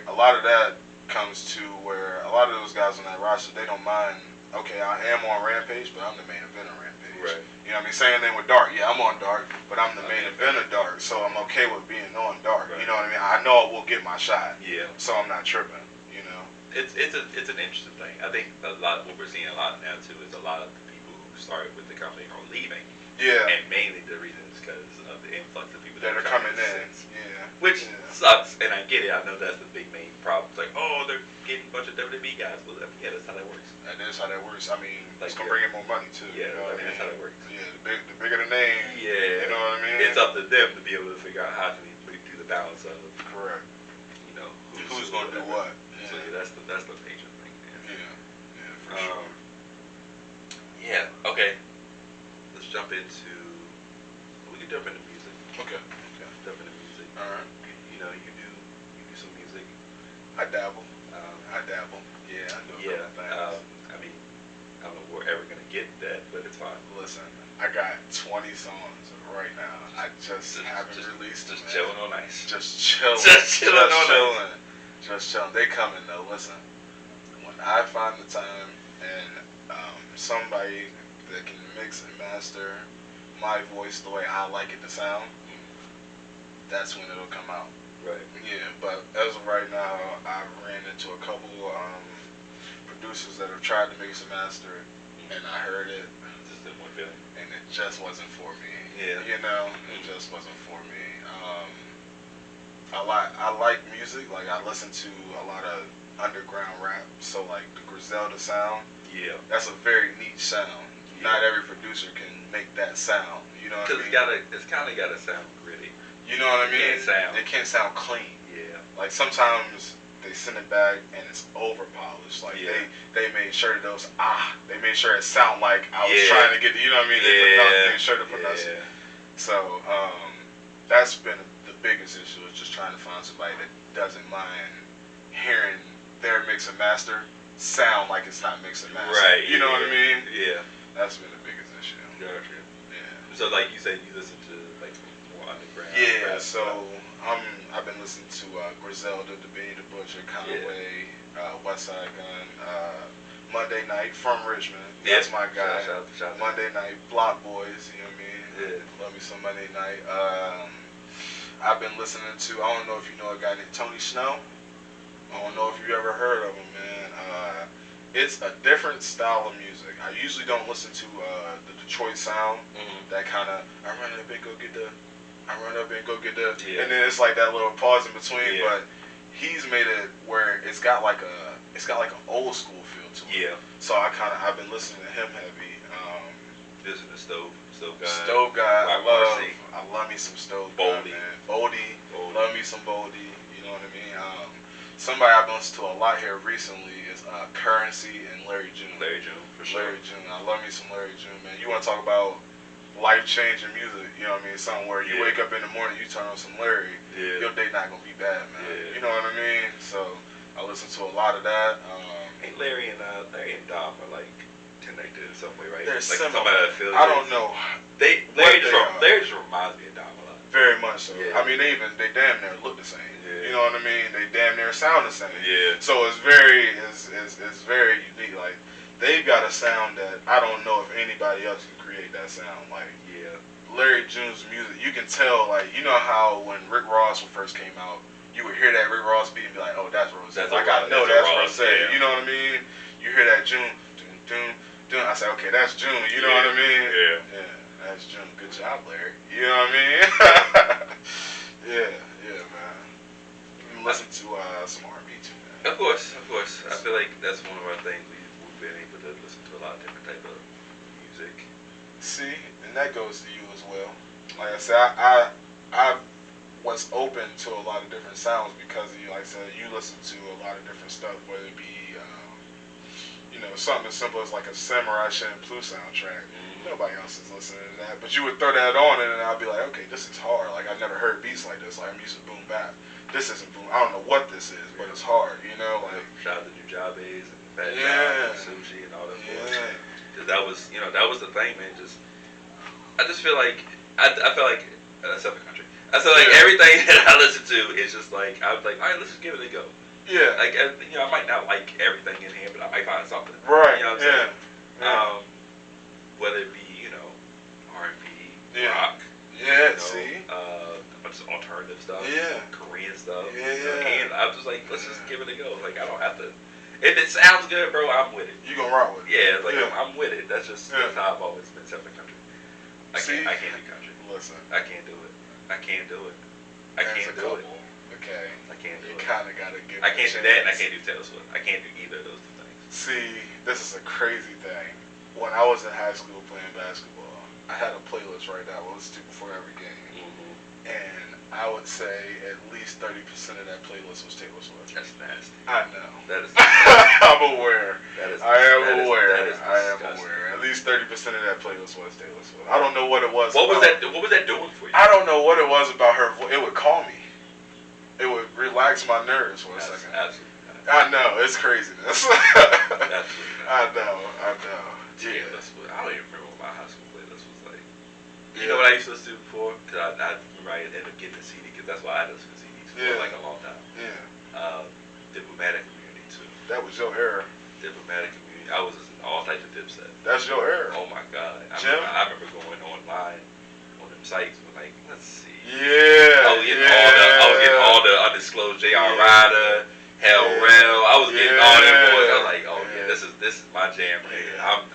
a lot of that comes to where a lot of those guys on that roster, they don't mind. Okay, I am on Rampage, but I'm the main event of Rampage. Right. You know what I mean? Same thing with Dark. Yeah, I'm on Dark, but I'm the main event of Dark, so I'm okay with being on Dark. Right. You know what I mean? I know I will get my shot. Yeah. So I'm not tripping. You know. It's an interesting thing. I think a lot what we're seeing a lot now too is a lot of the people who started with the company are leaving. Yeah. And mainly the reason is because of the influx of people that are coming in. Yeah. Which sucks, and I get it. I know that's the big main problem. It's like, oh, they're getting a bunch of WWE guys. Well, yeah, that's how that works. That is how that works. I mean, it's Like, gonna bring in more money too. Yeah, you know I mean, that's how that works. Yeah, the bigger the name. Yeah. You know what I mean? It's up to them to be able to figure out how can we do the balance of, correct. you know, Who's gonna do what? Yeah. So yeah, that's the major thing. Yeah, for sure. Yeah. Okay. Let's jump into. We can jump into music. Okay. Jump into music. All right. You know, you do some music. I dabble. Yeah, I do. Yeah. I mean, I don't know if we're ever gonna get that, but it's fine. Listen, I got 20 songs right now. I just haven't released them. Just chilling on ice. Just chilling. Just chilling. Just chilling. They coming though. Listen, when I find the time and somebody that can mix and master my voice the way I like it to sound, that's when it'll come out. Right. Yeah, but as of right now, I ran into a couple producers that have tried to mix and master, and I heard it, Just didn't want feeling. and it just wasn't for me. Yeah. You know, it just wasn't for me. I like music. Like I listen to a lot of underground rap. So like the Griselda sound. Yeah. That's a very niche sound. Yeah. Not every producer can make that sound. You know what I mean? Because it's kind of got to sound gritty. You know what I mean? It can't sound clean. Yeah. Like sometimes they send it back and it's over polished. Like Yeah. they made sure that those they made sure it sound like I was Yeah. trying to get you know what I mean? They made sure to Yeah. pronounce it. So that's been the biggest issue, is just trying to find somebody that doesn't mind hearing their mix and master sound like it's not mix and master. Right. You know what I mean? Yeah. That's been the biggest issue. Gotcha. Yeah. So like you said, you listen to like more underground. Yeah, rap so stuff. I've been listening to Griselda, The Benny the Butcher, Conway, West Side Gun, Monday Night from Richmond. That's my guy. Shout out. Monday Night, Block Boys, you know what I mean? Yeah. Love me some Monday Night. I've been listening to, I don't know if you know a guy named Tony Snow. I don't know if you've ever heard of him, man. It's a different style of music. I usually don't listen to the Detroit sound. Mm-hmm. That kind of, I run in the big, go get the I run up and go get the, Yeah. and then it's like that little pause in between. Yeah. But he's made it where it's got like an old school feel to it. Yeah. So I've been listening to him heavy. This is the Stove guy. Stove guy. Rock I love me some Stove Boldy. guy, man. Boldy. Love me some Boldy. You know what I mean? Somebody I've been listening to a lot here recently is Currency and Larry June. Larry June, for sure. Larry June. I love me some Larry June, man. You want to talk about life-changing music, you know what I mean? Something where you wake up in the morning, you turn on some Larry, your day not going to be bad, man. Yeah. You know what I mean? So I listen to a lot of that. Ain't Larry and Dom are like connected in some way, right? They're like similar. Affiliate. I don't know. Larry just reminds me of Dom a lot. Very much so. Yeah. I mean, they damn near look the same. Yeah. You know what I mean? They damn near sound the same. Yeah. So it's very unique. Like they've got a sound that I don't know if anybody else can create that sound. Like Larry June's music, you can tell. Like you know how when Rick Ross first came out, you would hear that Rick Ross beat and be like, oh, that's Rose. That's like I know that's Rose. Yeah. You know what I mean? You hear that June, doom, doom, doom. I say, okay, that's June. You know what I mean? Yeah. Yeah, that's June. Good job, Larry. You know what I mean? yeah, man. You listen to some R&B too, man. Of course. I feel like that's one of our things we've been able to listen to a lot of different type of music. See, and that goes to you as well. Like I said, I was open to a lot of different sounds because of you. Like I said, you listen to a lot of different stuff, whether it be something as simple as like a Samurai Champloo soundtrack. Nobody else is listening to that, but you would throw that on and I'd be like, okay, this is hard. Like I've never heard beats like this. Like I'm used to boom bap. This isn't boom. I don't know what this is, but it's hard. You know, like shout out to Nujabes and Fat John and Sushi and all that. Because that was the thing, man. I just feel like I feel like except the country. I feel like everything that I listen to is just like I was like, all right, let's just give it a go. Yeah. Like I might not like everything in here, but I might find something. Right. You know what I'm saying? Yeah. Whether it be R&B, rock. Yeah. See. A bunch of alternative stuff. Yeah. Korean stuff. Yeah. And I'm just like, let's just give it a go. Like I don't have to. If it sounds good, bro, I'm with it. You gonna rock with it? Yeah. Like I'm with it. That's how I've always been. Except for country. I can't do country. Listen. I can't do it. I can't do it. Okay. I can't do it. You kind of gotta give. I can't do that, and I can't do Taylor Swift. I can't do either of those two things. See, this is a crazy thing. When I was in high school playing basketball, I had a playlist right now I listened to before every game, and I would say at least 30% of that playlist was Taylor Swift. That's nasty. I know. That is. I'm aware. I am aware. At least 30% of that playlist was Taylor Swift. I don't know what it was. What was that doing for you? I don't know what it was about her. It would calm me. It would relax my nerves for a second. Absolutely. I know, it's craziness. Absolutely. I know. Yeah. I don't even remember what my high school playlist was like. You know what I used to listen to before? Because I remember I ended up getting a CD because that's why I listened to CDs for like a long time. Yeah. Diplomatic Community too. That was your era. Diplomatic Community. I was listening to all types of Dipset. That's your era. Oh my God. I remember going online on them sites and like, let's see. Yeah. I was getting all the undisclosed J.R. Ryder, Hell Rel. I was getting all them boys. I was like, oh yeah, this is my jam right here. I'm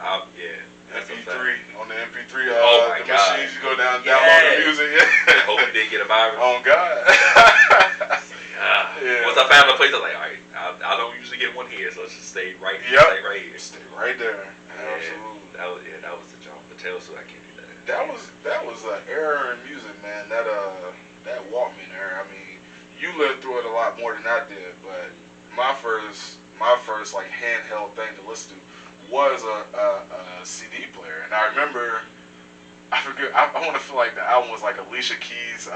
MP3 on the MP3. Oh my the God. machines you go download the music. Yeah. Hope you didn't get a virus. Oh God. Once I found a place, I was like, all right, I don't usually get one here, so let's just stay right here. Yep. Stay right here. Stay right there. Absolutely. That was the jump. But Taylor Swift, I can't do that. That was an era in music, man. That Walkman era. I mean, you lived through it a lot more than I did, but my first like handheld thing to listen to was a CD player, and I remember. I forget. I want to feel like the album was like Alicia Keys.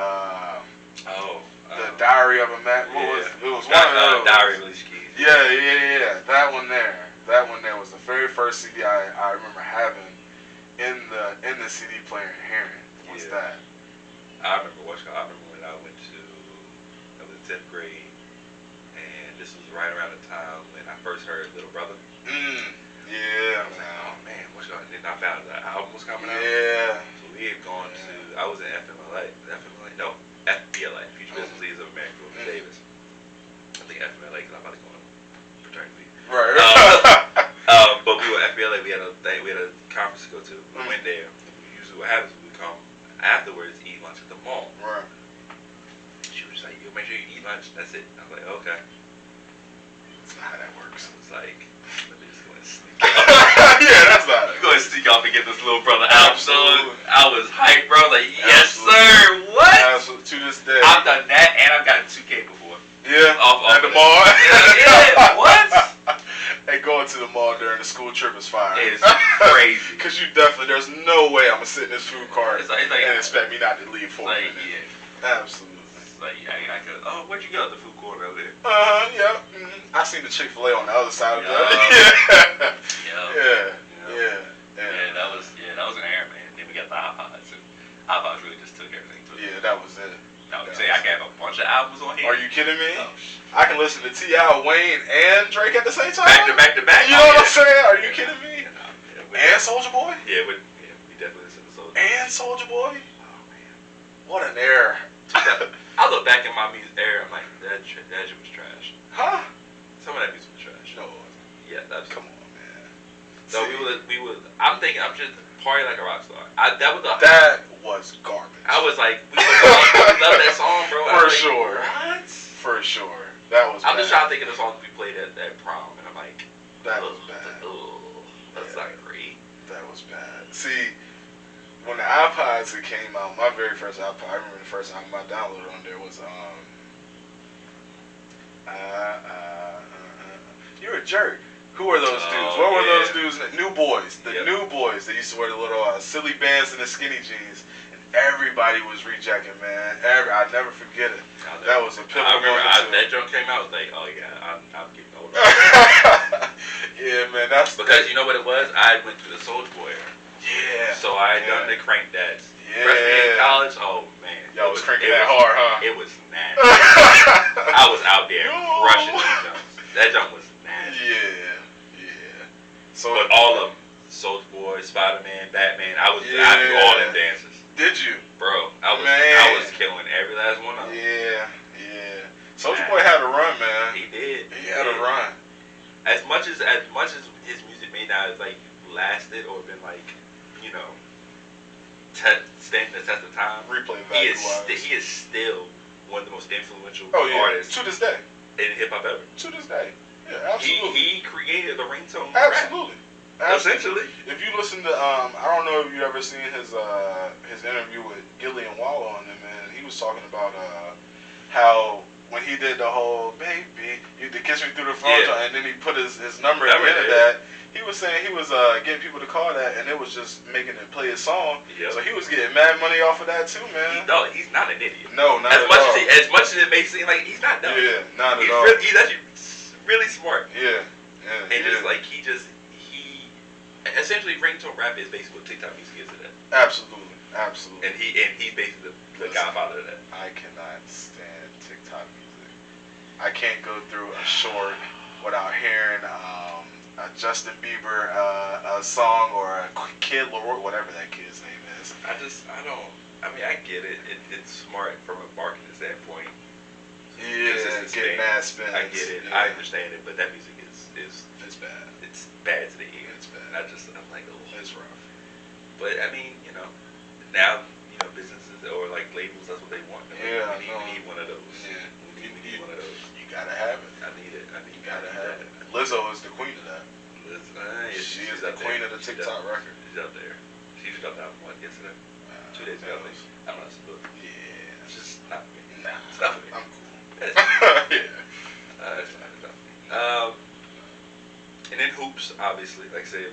The Diary of a Man. It was one of those. Diary of Alicia Keys. Yeah. That one there was the very first CD I remember having in the CD player and hearing. What's that? I remember when I was in 10th grade, and this was right around the time when I first heard Little Brother. Yeah. I was like, oh man, and then I found the album was coming out. Yeah. So we had gone to, I was in FBLA, Future Business Leaders of America with Davis. I think FBLA because I'm about to go on fraternity. Right. But we were at FBLA. We had a conference to go to. We went there. Usually, what happens is we come afterwards eat lunch at the mall. Right. She was like, "You make sure you eat lunch. That's it." I was like, "Okay." That's not how that works. I was like, "Let me just go and sneak Yeah, that's not it. Go and sneak off and get this little brother out." So I was hyped, bro. I was like, "Yes, Absolutely. sir." What? Absolutely. To this day. I've done that, and I've gotten 2K before. Yeah. Off at the of mall. Yeah. What? Hey, going to the mall during the school trip is fire. It's crazy. Because you definitely, there's no way I'm going to sit in this food cart It's like, and expect me not to leave for like, a minute. yeah. Absolutely. It's like, I could. Oh, where'd you go? The food court over there. Yeah. Mm-hmm. I seen the Chick-fil-A on the other side of Yeah. that. Yeah. Yeah. That was an error, man. Then we got the iPods, and iPods really just took everything to it. Yeah, that was it. I would say I can have a bunch of albums on here. Are you kidding me? Oh, I can listen to T.I., Wayne, and Drake at the same time? back to back. You know what I'm saying? Are you kidding me? And Soulja Boy? Yeah, we definitely listen to Soulja Boy. And Soulja Boy? Oh, man. What an error. I look back at my music era, I'm like, that shit was trash. Huh? Some of that music was trash. No, it wasn't. Yeah, that's. Come on, man. So we would. I'm thinking, I'm just party like a rock star. That was garbage. I was like, we love that song, bro. For like, sure. What? For sure. That was I'm bad. just trying to think of the songs we played at prom, and I'm like, That was bad. That's not great. That was bad. See, when the iPods came out, my very first iPod, I remember the first album I downloaded on there was You're a Jerk. Who are those dudes? What were those dudes? New Boys. The New Boys. They used to wear the little silly bands and the skinny jeans. And everybody was rejecting, man. I'll never forget it. That was a pivotal I remember moment. that joke came out, I was like, oh yeah, I'm getting older. Yeah, man. That's because you know what it was? I went through the Soulja Boy era. Yeah. So I had done the crank dads. Yeah. Freshman year in college, oh man. Y'all was cranking that hard, huh? It was nasty. I was out there crushing them jumps. That jump was nasty. Yeah. So, but all of them, Soulja Boy, Spider-Man, Batman, I knew all them dances. Did you? Bro, I was killing every last one of them. Yeah. Soulja Boy had a run, man. He did. He had a run. As much as his music may not have like lasted or been like, you know, standing the test of time. Replay value wise. He is still one of the most influential artists to this day in hip hop ever. To this day. Yeah, absolutely. He created the ringtone. Absolutely. Essentially. If you listen to I don't know if you ever seen his interview with Gilly and Wallow on them, man. He was talking about how when he did the whole baby, you to kiss me through the phone, and then he put his number at the end of that. He was saying he was getting people to call that, and it was just making it play his song. Yep. So he was getting mad money off of that too, man. He's not an idiot. No, not at all. As much as it may seem like he's not dumb. Yeah, not at all. He's actually really smart. Yeah. And just like he essentially ringtone rap is basically what TikTok music is today. Absolutely. And he's basically the godfather of that. I cannot stand TikTok music. I can't go through a short without hearing a Justin Bieber a song or a Kid Laroi, whatever that kid's name is. I get it. It's smart from a marketing standpoint. Yeah, get mad spins. I get it. Yeah. I understand it, but that music is it's bad. It's bad to the ear. It's bad. I'm like, oh, it's rough. But I mean, now businesses or like labels, that's what they want. We need one of those. Yeah, we need one of those. You gotta have it. I need it. You gotta have it. Lizzo is the queen of that. She is the queen of the TikTok record. She's out there. She just dropped the album yesterday. 2 days ago. I'm not supposed to. Yeah. It's just not for me. Nah, it's not for me. I'm cool. Yeah. It's not. And then hoops, obviously, like I said,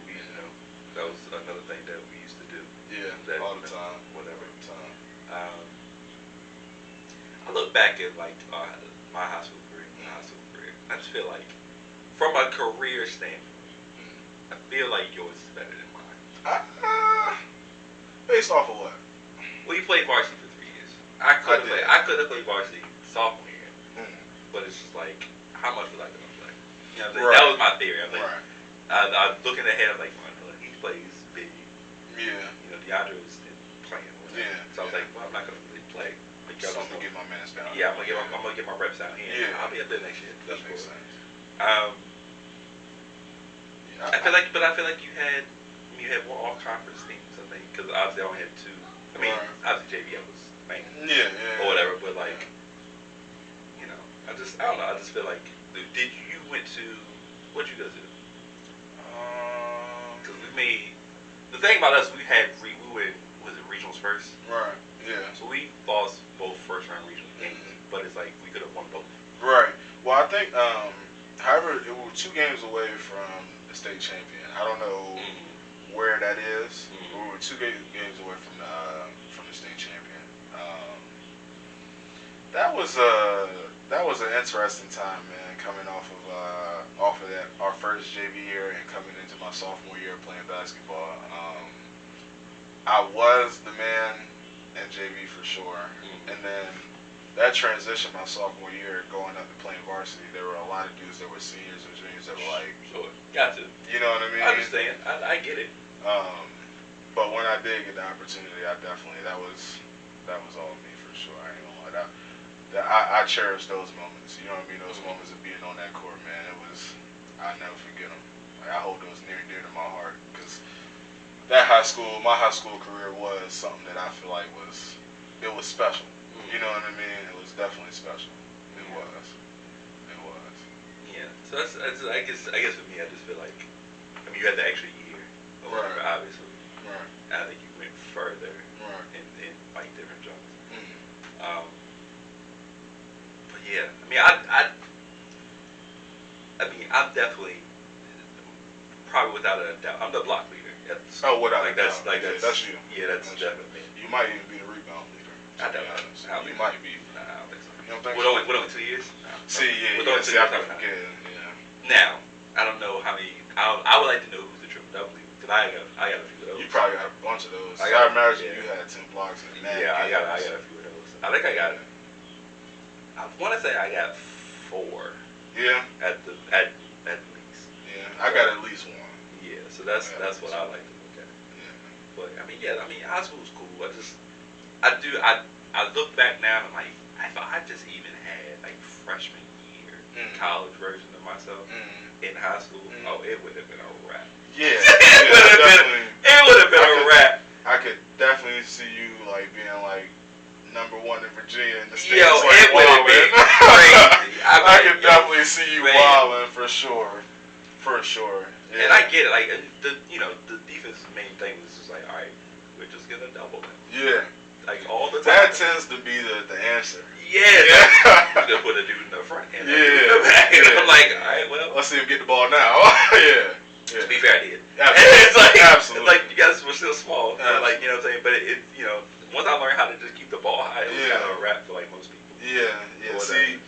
that was another thing that we used to do. Yeah, all the time. Whatever. All the time. I look back at like my high school career, I just feel like, from a career standpoint, I feel like yours is better than mine. Based off of what? Well, you played varsity for 3 years. I could have played varsity sophomore year, but it's just like, how much was I gonna play? You know what I'm saying? That was my theory. I was like, I'm looking ahead. I'm like, he plays big. Yeah. DeAndre was playing. Yeah. So I was like, well, I'm not gonna really play. So I'm gonna get my minutes down. Yeah, I'm gonna get my reps out here. Yeah. I'll be up there next year. That makes sense. I feel like you had more all conference teams. I think because obviously I only had 2. I mean, Right. obviously JV I was man Yeah. or whatever, but like, you know, I don't know. I just feel like, did you went to what you guys do? Because we made the thing about us, we went was it regionals first, Right. Yeah. so we lost both first round regional games, but it's like we could have won both. Right. Well, I think, however, it was 2 games away from the state champion. I don't know where that is. But we were 2 games away from the state champion. That was an interesting time, man. Coming off of that our first JV year and coming into my sophomore year playing basketball. I was the man at JV for sure, and then that transition my sophomore year going up to playing varsity, there were a lot of dudes that were seniors and juniors that were like, Sure, got to. you know what I mean? I understand. I get it. But when I did get the opportunity, I definitely that was all me for sure. I ain't gonna lie. I cherish those moments. You know what I mean? Those moments of being on that court, man. I never forget them. Like, I hold those near and dear to my heart because my high school career was something that I feel like was special. You know what I mean? It was definitely special. It was. Yeah. So that's I guess for me, I just feel like, I mean, you had the extra year, or whatever, obviously. Right. I think you went further in like different jobs. But yeah, I mean, I'm definitely, probably without a doubt, I'm the block leader. Without a doubt. That's you. Yeah, that's definitely me. You might even be the rebound leader. I don't know. You might be. Nah, I don't think so. You don't think With so? only 2 years? No. See, yeah. With only 2 I years, forget. Yeah. Now, I don't know how many. I would like to know who's the triple double leader, because I got a few of those. You probably got a bunch of those. I imagine you had 10 blocks in that. Yeah, I got a few of those. I think I want to say I got 4. Yeah. At least. Yeah, I got at least 1. Yeah, so that's what I like to look at. Yeah. But I mean, high school's cool. I look back now and I'm like, if I just even had like freshman year college version of myself in high school, oh, it would have been a wrap. Yeah, it would have been a wrap. I could definitely see you like being like #1 in Virginia in the States. Yo, like, it would have been crazy. I could definitely see you wilding for sure. For sure. Yeah. And I get it. Like, the defense's main thing was just like, all right, we're just gonna double them. Yeah. Like all the time. That tends to be the answer. Yeah. You just put a dude in the front and in the back. And I'm like, all right, well, let's see him get the ball now. Yeah. To be fair, I did. Absolutely. It's like you guys were still small. So like, you know what I'm saying? But it once I learned how to just keep the ball high, it was kind of a wrap for like most people. Yeah. See,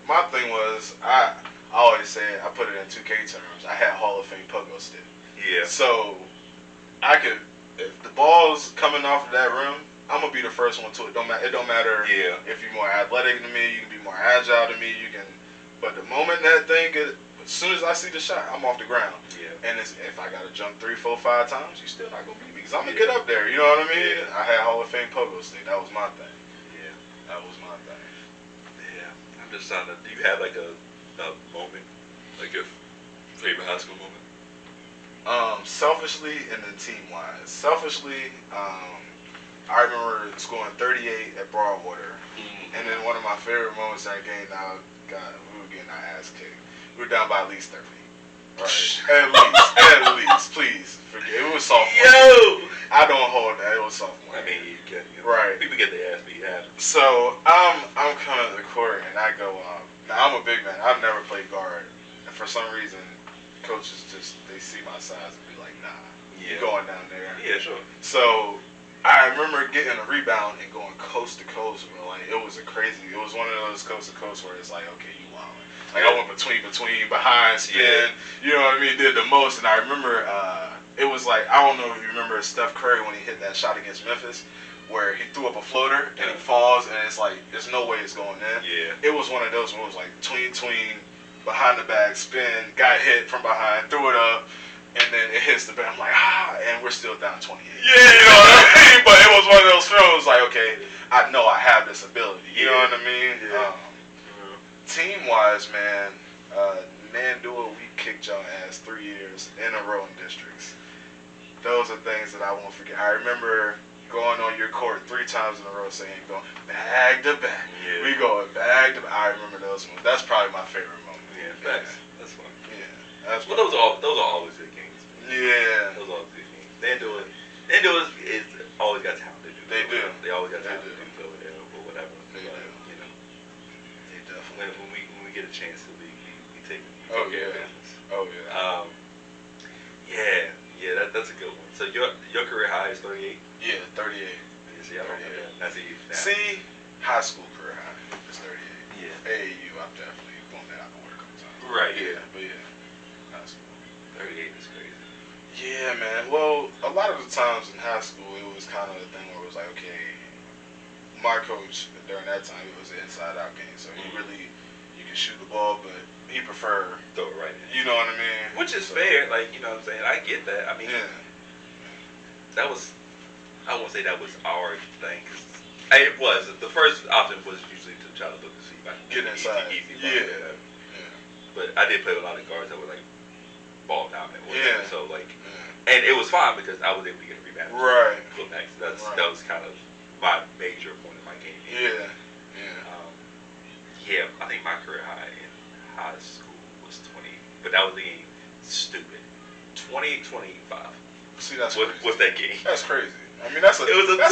my thing was I always say I put it in 2K terms. I had Hall of Fame pogo stick. Yeah. So I could, if the ball's coming off of that rim, I'm gonna be the first one to it. It don't matter if you're more athletic than me. You can be more agile than me. You can, but the moment that thing gets, as soon as I see the shot, I'm off the ground. Yeah. And if I gotta jump 3, 4, 5 times, you still not gonna beat me because I'm gonna get up there. You know what I mean? Yeah. I had Hall of Fame pogo stick. That was my thing. Yeah. That was my thing. Yeah. I'm just trying to. Do you have like a moment, like your favorite high school moment? Selfishly and then team wise. Selfishly, I remember scoring 38 at Broadwater, and then one of my favorite moments in that game. We were getting our ass kicked. We were down by at least 30. Right. At least. Please forget. It was sophomore. Yo! I don't hold that. It was sophomore. I mean, you can. Right. People get their ass beat. So I'm coming to the court and I go. Now I'm a big man. I've never played guard, and for some reason, coaches they see my size and be like, nah, you're going down there. Yeah, sure. So I remember getting a rebound and going coast to coast. Like it was one of those coast to coast where it's like, okay, you wildin'. Like I went between, behind, spin. You know what I mean? Did the most. And I remember it was like, I don't know if you remember Steph Curry when he hit that shot against Memphis, where he threw up a floater and he falls and it's like there's no way it's going in. Yeah. It was one of those where it was like tween, behind the bag, spin, got hit from behind, threw it up. And then it hits the bed. I'm like, and we're still down 28. Yeah, you know what I mean? But it was one of those throws like, okay, I know I have this ability. You know what I mean? Yeah. Team-wise, man, Nandua, we kicked y'all ass 3 years in a row in districts. Those are things that I won't forget. I remember going on your court 3 times in a row saying going bag to back. Yeah. We going bag to back. I remember those ones. That's probably my favorite moment. Yeah, facts. That's fun. Yeah. That's Well, those are always good games. Yeah. Those are always good games. Nando is always got talent to do. They do. They always got talent to do over there or whatever. They do. You know. They definitely. When we get a chance to we take Oh care yeah. of business. Oh yeah. Yeah, that's a good one. So your career high is 38. Yeah, 38. Yeah, see, I don't know that. That's it. See, high school career high is 38. Yeah. AAU, I'm definitely going that out the work on time. Right. Yeah, but yeah, high school. 38 is crazy. Yeah, man. Well, a lot of the times in high school, it was kind of the thing where it was like, okay, my coach during that time, it was an inside-out game, so he really, you can shoot the ball, but he preferred throw it right in. You know what I mean? Which is fair, like, you know what I'm saying? I get that. I mean, that was, I won't say that was our thing, because it was. The first option was usually to try to look to see if I can get inside. Easy Yeah. But I did play with a lot of guards that were, like, ball dominant. Yeah. So, like, and it was fine because I was able to get a rebound. Right. That was kind of my major point in my game. Yeah. Yeah, I think my career high in high school was 20, but that was the game stupid. 28-25. See, that's crazy. What's that game? That's crazy. I mean, it was a 28-20.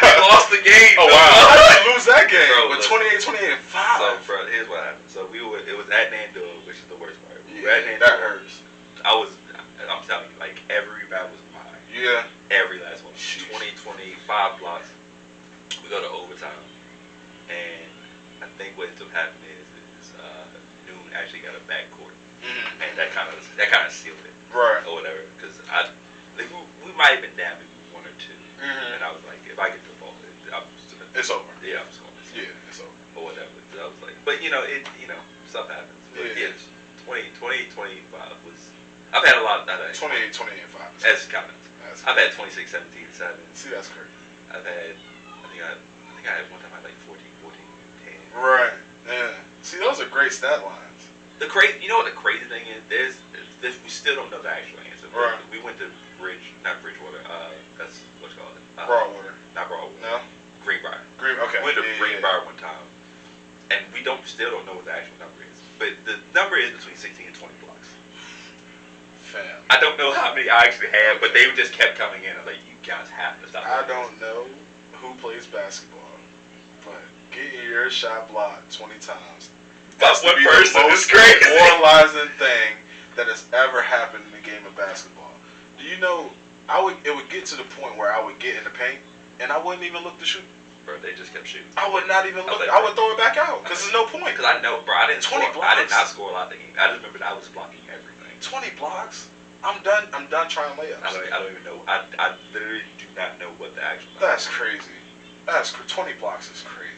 We lost the game. Oh wow! How did you lose that game? Bro, with 28-5. So, bro, here's what happened. So it was at Nando, which is the worst part. Yeah, that hurts. I'm telling you, like every rebound was mine. Yeah. Every last one. 20-25 blocks. We go to overtime, and I think what ends up happening is Noon actually got a backcourt, and that kind of sealed it, right, or whatever. Because we might have been down maybe 1 or 2, and I was like, if I get the ball, it's over. Yeah, I'm scoring. Yeah, it's over. Or whatever. So I was like, but stuff happens. But yeah, 20-25 was. I've had a lot of that. 28-5. As comments. I've had 26-17-7. See, that's crazy. I've had, I think I had one time I had like 14, 10. Right. Yeah. See, those are great stat lines. You know what the crazy thing is? We still don't know the actual answer. Right. We went to not Bridgewater. That's what's called it. Broadwater. Not Broadwater. No. Greenbrier. Okay. We went to Greenbrier one time, and we still don't know what the actual number is. But the number is between 16 and 20 blocks. Fam. I don't know how many I actually had, but they just kept coming in. I was like, you guys have to stop. I don't know who plays basketball, but getting your shot blocked 20 times. That's one person. The most demoralizing thing that has ever happened in the game of basketball. Do you know? It would get to the point where I would get in the paint and I wouldn't even look to shoot. Bro, they just kept shooting. I would not even look. I would throw it back out because there's no point. Because I know, bro, I did not score a lot of the game. I just remember that I was blocking everything. 20 blocks. I'm done trying layups. I don't even know. I literally do not know what the actual. That's crazy. 20 blocks is crazy.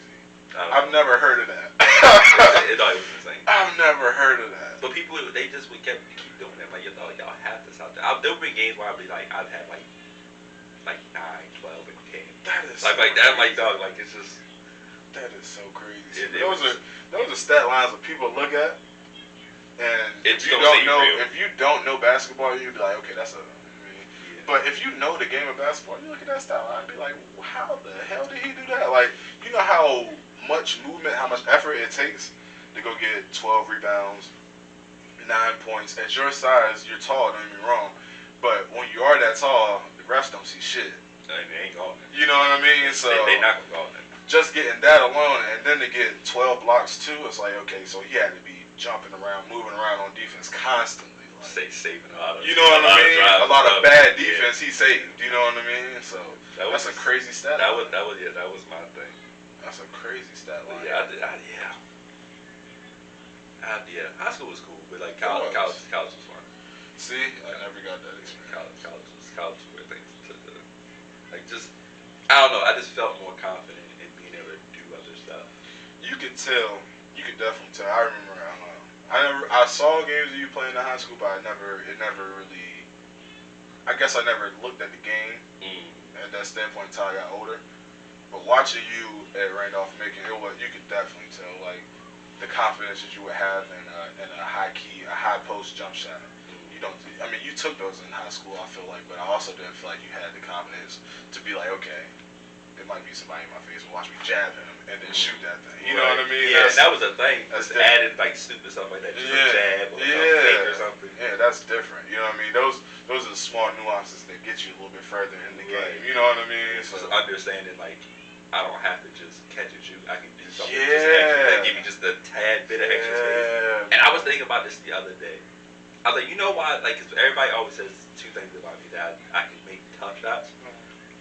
I've never heard of that. It always was insane. I've never heard of that. But people, they just would keep doing it. Like, y'all have this out there. There would be games where I'd be like, I'd have like 9, 12, and 10. That is like that. I'm like, dog, like it's just. That is so crazy. Those are stat lines that people look at, and if you don't know basketball, you'd be like, okay, that's a. But if you know the game of basketball, you look at that stat line and be like, how the hell did he do that? Like, you know how much movement, how much effort it takes to go get 12 rebounds, 9 points. At your size, you're tall, don't get me wrong. But when you are that tall, the refs don't see shit. They ain't going there. You know what I mean? So they not gonna go there. Just getting that alone, and then to get 12 blocks too, it's like, okay, so he had to be jumping around, moving around on defense constantly. Like, saving a lot of. You know what I mean? A lot of bad defense he saved. You know what I mean? So that's a crazy stat. That was my thing. That's a crazy stat line. Yeah, high school was cool, but like college was fun. See, I never got that experience. College was where things took I don't know. I just felt more confident in being able to do other stuff. You could tell. You could definitely tell. I remember. I saw games of you playing in high school, but it never really. I guess I never looked at the game at that standpoint until I got older. But watching you at Randolph Macon, you could definitely tell like the confidence that you would have in a high post jump shot. You don't. I mean, you took those in high school, I feel like, but I also didn't feel like you had the confidence to be like, okay, it might be somebody in my face and watch me jab him and then shoot that thing. You know what I mean? Yeah, and that was a thing. That's just added like stupid stuff like that, just a jab or fake or something. Yeah, that's different. You know what I mean? Those are the small nuances that get you a little bit further in the game. You know what I mean? So just understanding like I don't have to just catch and shoot. I can do something just extra that give me just a tad bit of extra space. And I was thinking about this the other day. I was like, you know why? Like, 'cause everybody always says two things about me: that I can make tough shots,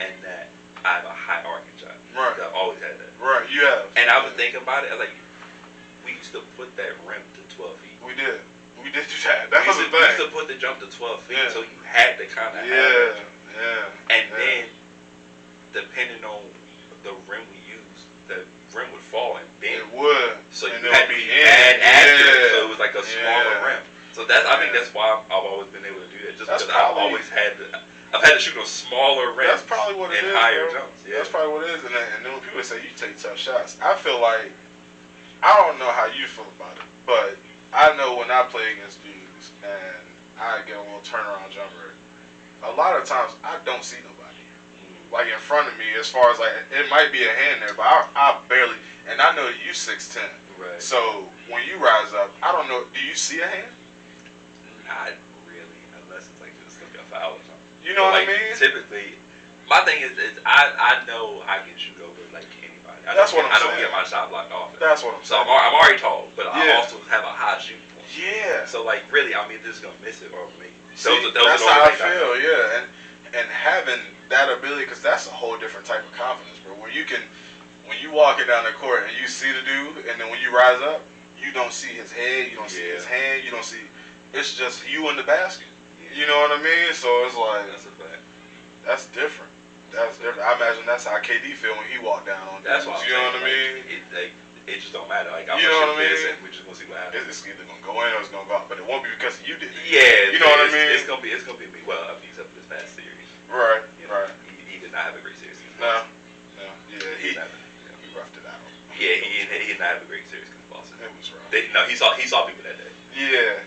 and that I have a high arcing shot. Right. I've always had that. Right. You have. And I was thinking about it. I was like, we used to put that rim to 12 feet. We did. We did do that. That was the thing. We used to put the jump to 12 feet, so you had to kind of have it. And then, depending on the rim we used, the rim would fall and bend. It would. So you and had to be mad accurate, so it was like a smaller rim. So that's I think that's why I've always been able to do that. Just that's because I've always had I've had to shoot on smaller rims. That's probably what it is. Higher bro. jumps. Yeah. That's probably what it is. And then when people say you take tough shots, I feel like I don't know how you feel about it, but I know when I play against dudes and I get a little turnaround jumper, a lot of times I don't see nobody like in front of me. As far as like it might be a hand there, but I barely. And I know that you 6'10". Right. So when you rise up, I don't know. Do you see a hand? Not really, unless it's like it's gonna be a foul or something. You know what I mean? Typically, my thing is I know I can shoot over like anybody. I don't get my shot blocked off. That's what I'm saying. So I'm already tall, but I also have a high shooting point. Yeah. So like really, I mean, this is gonna miss it or me. That's how I feel. Yeah, and having that ability, because that's a whole different type of confidence, bro. When you walking down the court and you see the dude, and then when you rise up, you don't see his head, you don't see his hand, you don't see. It's just you in the basket. You know what I mean? So it's like that's a fact. That's different. That's different. I imagine that's how KD feel when he walked down on. That's what you know what I mean? It just don't matter. Like I'm you know gonna what I shoot mean? this, and we're just gonna see what happens. It's either gonna go in or it's gonna go out, but it won't be because you did it. Yeah, you know what I mean? It's gonna be me. Well, I mean, except for this past series. Right. You know, right. He did not have a great series. No. Yeah. He roughed it out. Yeah, he did not have a great series against Boston. It was rough. He saw people that day. Yeah.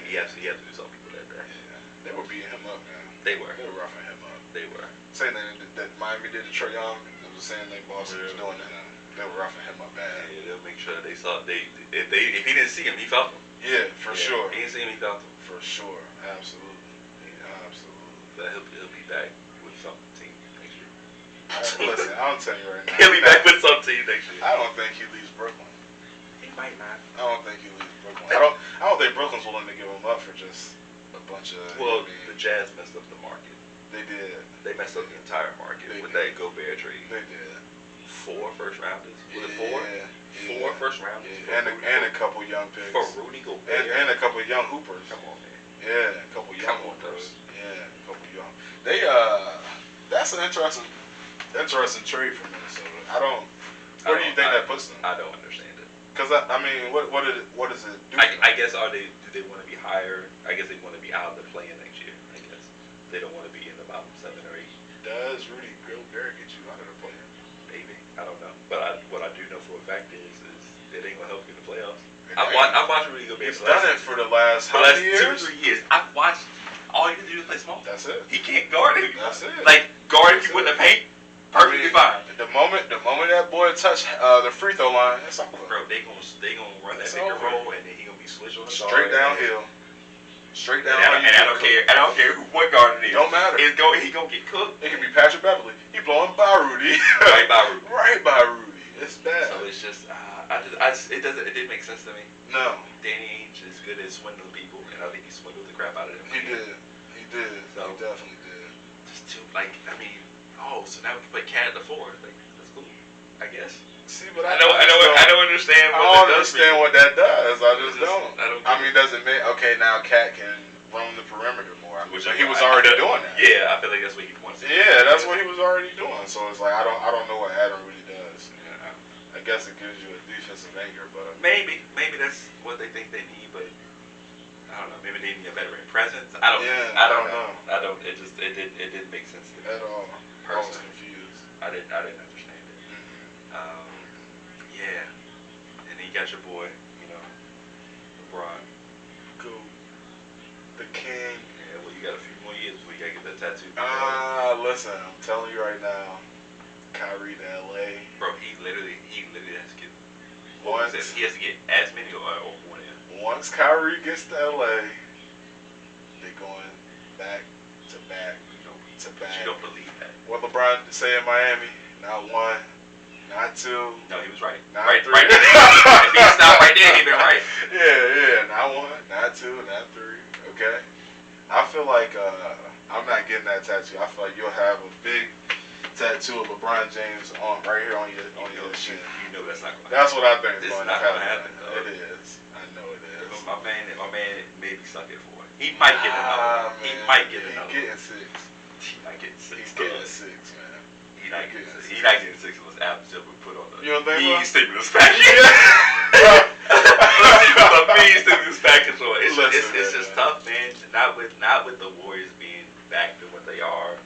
He absolutely saw people that day. Yeah. They were beating him up, man. They were roughing him up. They were. Same thing that Miami did to Trae Young. It was the same thing Boston was doing to him. They were roughing him up bad. Yeah, they'll make sure that they saw. If he didn't see him, he felt him. Yeah, for sure. He didn't see him, he felt him. For sure, absolutely. Yeah, absolutely. But he'll be back with some team next year. Listen, I'm telling you right now. He'll be back with some team next year. I don't think he leaves Brooklyn. He might not. I don't think he leaves Brooklyn. I don't think Brooklyn's willing to give him up for just a bunch of. Well, the Jazz messed up the market. They did. They messed up the entire market with that Gobert trade. They did. 4 first rounders. Was it 4? Yeah. 4 first rounders. Yeah. And a couple young picks. For Rudy Gobert. And a couple young hoopers. Come on, man. Yeah, a couple young hoopers. Bro. Yeah, a couple young. That's an interesting trade for Minnesota. Where do you think that puts them? I don't understand it. Because I mean, what does it do? I guess do they want to be higher? I guess they want to be out of the play-in next year. I guess they don't want to be in the bottom 7 or 8. Does Rudy Gobert get you out of the play-in? Maybe, I don't know. But what I do know for a fact is it ain't gonna help you in the playoffs. I've watched Rudy Gobert. He's done it for the last how many years? 2-3 years. I've watched. All you can do is play small. That's it. He can't guard it. That's it. Like guard if you win the paint, perfectly fine. The moment that boy touched the free throw line, it's over. Bro, they gonna run that pick and roll, and then he gonna be switched on the straight downhill. Straight downhill. And I don't care. I don't care who point guard it is. Don't matter. He gonna get cooked. It can be Patrick Beverly. He blowing by Rudy. Right by Rudy. Right by Rudy. It's bad. So it's just, it didn't make sense to me. No. Danny Ainge is good at swindling people, and I think he swindled the crap out of them. He did. So, he definitely did. Just too, so now we can play Cat at the 4. Like, that's cool, I guess. See, but I don't understand. I don't understand what that does. I just don't. I mean, does it mean now Cat can roam the perimeter more? Which he was already doing that. Yeah, I feel like that's what he wants to do. Yeah, that's what he was already doing. So it's like I don't know what Adam really does. Yeah, I guess it gives you a defensive anchor, but maybe that's what they think they need, but I don't know. Maybe they need a veteran presence. I don't know. It didn't make sense to me at all. I was confused. I didn't understand it. Mm-hmm. Yeah, and then you got your boy, LeBron. Cool. The king. Yeah, well, you got a few more years before you gotta get that tattoo. Listen, I'm telling you right now, Kyrie to LA. Bro, he literally has to get. Once, He has to get as many or more than. Once Kyrie gets to LA, they're going back to back to back. You don't believe that. What LeBron say in Miami? Not one, not two. No, he was right. Not Right, three. right there. If he stopped right there, he'd been right. Yeah. Not one, not two, not three. Okay. I feel like I'm not getting that tattoo. I feel like you'll have a big tattoo of LeBron James on right here on your shin. You know that's not going to happen. That's what I think is This going is not to going to happen. happen. It is. I know it is. My man maybe suck it for it. He might get another one. He might get another one. He's getting six. He might get six. He's getting six, man. He's not getting six. He's not getting six unless Apple we put on the you don't think mean so? stimulus package. The mean stimulus package on. It's just tough, man. Not with the Warriors being back to what they are.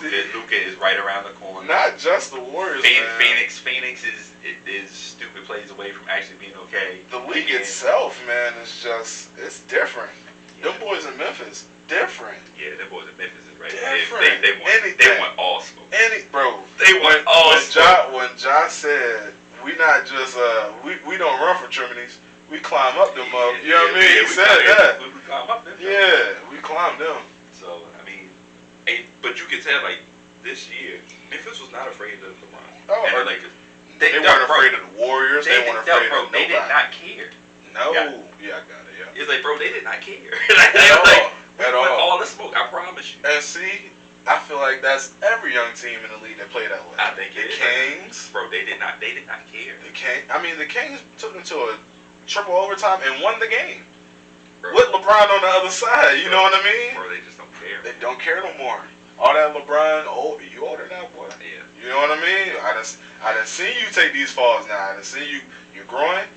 Luka is right around the corner. Not just the Warriors, man. Phoenix is stupid plays away from actually being okay. The league itself, man, is just it's different. Yeah. Them boys in Memphis, different. Yeah, them boys in Memphis is right. Different. They want all smoke. Bro. They want all smoke. When Josh said we not just we don't run for Trinities, we climb up them up. You know what I mean? He said that. We climb up them. Yeah, we climb them. So I mean, but you can tell like this year, Memphis was not afraid of LeBron. Oh, and the Lakers. They weren't afraid of the Warriors. They weren't afraid of nobody. They did not care. No. Yeah, I got it. Yeah. It's like, bro, they did not care. At all. All the smoke, I promise you. And see, I feel like that's every young team in the league that played that way. I think the Kings, bro, they did not care. The Kings took them to a triple overtime and won the game. Bro, with LeBron on the other side. You know what I mean? Bro, they just don't care. They don't care no more. All that LeBron, you older now, boy. Yeah. You know what I mean? I done seen you take these falls now. I done seen you're growing.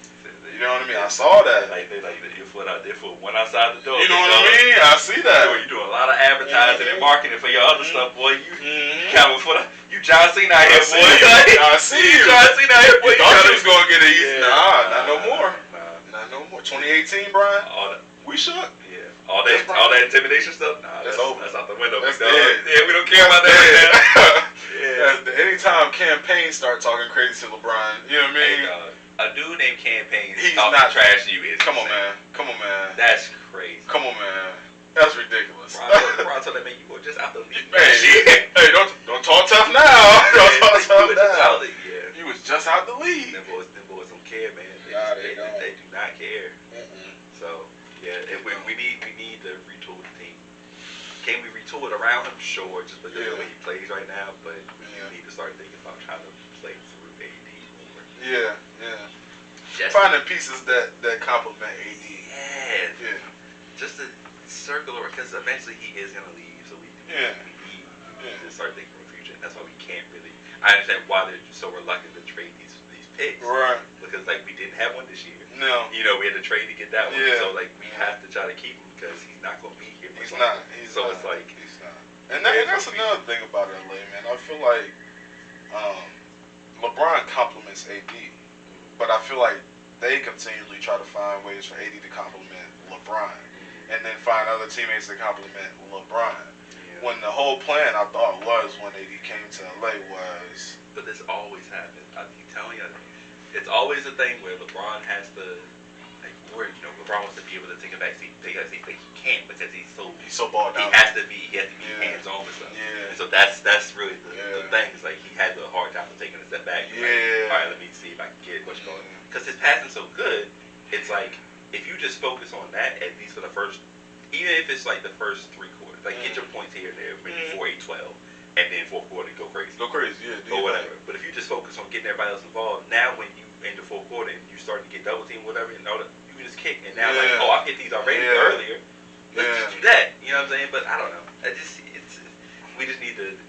You know what I mean? I saw that. They your foot out there for one outside the door. You know what I mean? I see that. You're doing a lot of advertising and marketing for your other stuff, boy. You kind of you John Cena out here, boy. I see you. John Cena out here, boy. You thought you was gonna get it easy. Nah, not no more. Not no more. 2018, Brian. We shook. Yeah. All that intimidation stuff. Nah, that's over. That's out the window. That's dead. Yeah, we don't care about that right now. Yeah. Anytime campaigns start talking crazy to LeBron, you know what I mean? Hey, a dude named Campaign he's talking not trash to you. Come on, man. That's crazy. Come on, man. That's ridiculous. Ron told that man, you were just out the league. Hey, don't talk tough now. Don't talk tough now. Yeah. You was just out the league. Them boys don't care, man. They do not care. So yeah, we need to retool the team. Can we retool it around him? Sure, just because of the way he plays right now. But we need to start thinking about trying to play through AD more. Yeah. Finding pieces that complement AD. Yeah. Just to circle around, because eventually he is gonna leave, so we need to start thinking of the future. And that's why we can't really. I understand why they're so reluctant to trade these picks. Right. Because we didn't have one this year. No. We had to trade to get that one. Yeah. So we have to try to keep him because he's not gonna be here. He's not. It's like he's not. And that's another thing about LA, man. I feel like LeBron compliments AD, but I feel like they continually try to find ways for AD to compliment LeBron, and then find other teammates to compliment LeBron. Yeah. When the whole plan, I thought, was when AD came to LA was. But this always happens. I keep telling you, it's always a thing where LeBron has to, LeBron wants to be able to take a back seat, but he can't because he's so balled out. He has to be hands on with stuff. Yeah. And so that's really the thing. It's like he had a hard time taking a step back. Yeah. Like, all right, let me see if I can get what's going on. Because his passing's so good, it's like if you just focus on that at least for the first, even if it's like the first 3 quarters, get your points here and there, maybe 4, 8, 12. And then fourth quarter, go crazy. Or whatever. But if you just focus on getting everybody else involved, now when you in the fourth quarter and you start to get double team, whatever, you can just kick. And now I hit these already earlier. Let's just do that. You know what I'm saying? But I don't know. We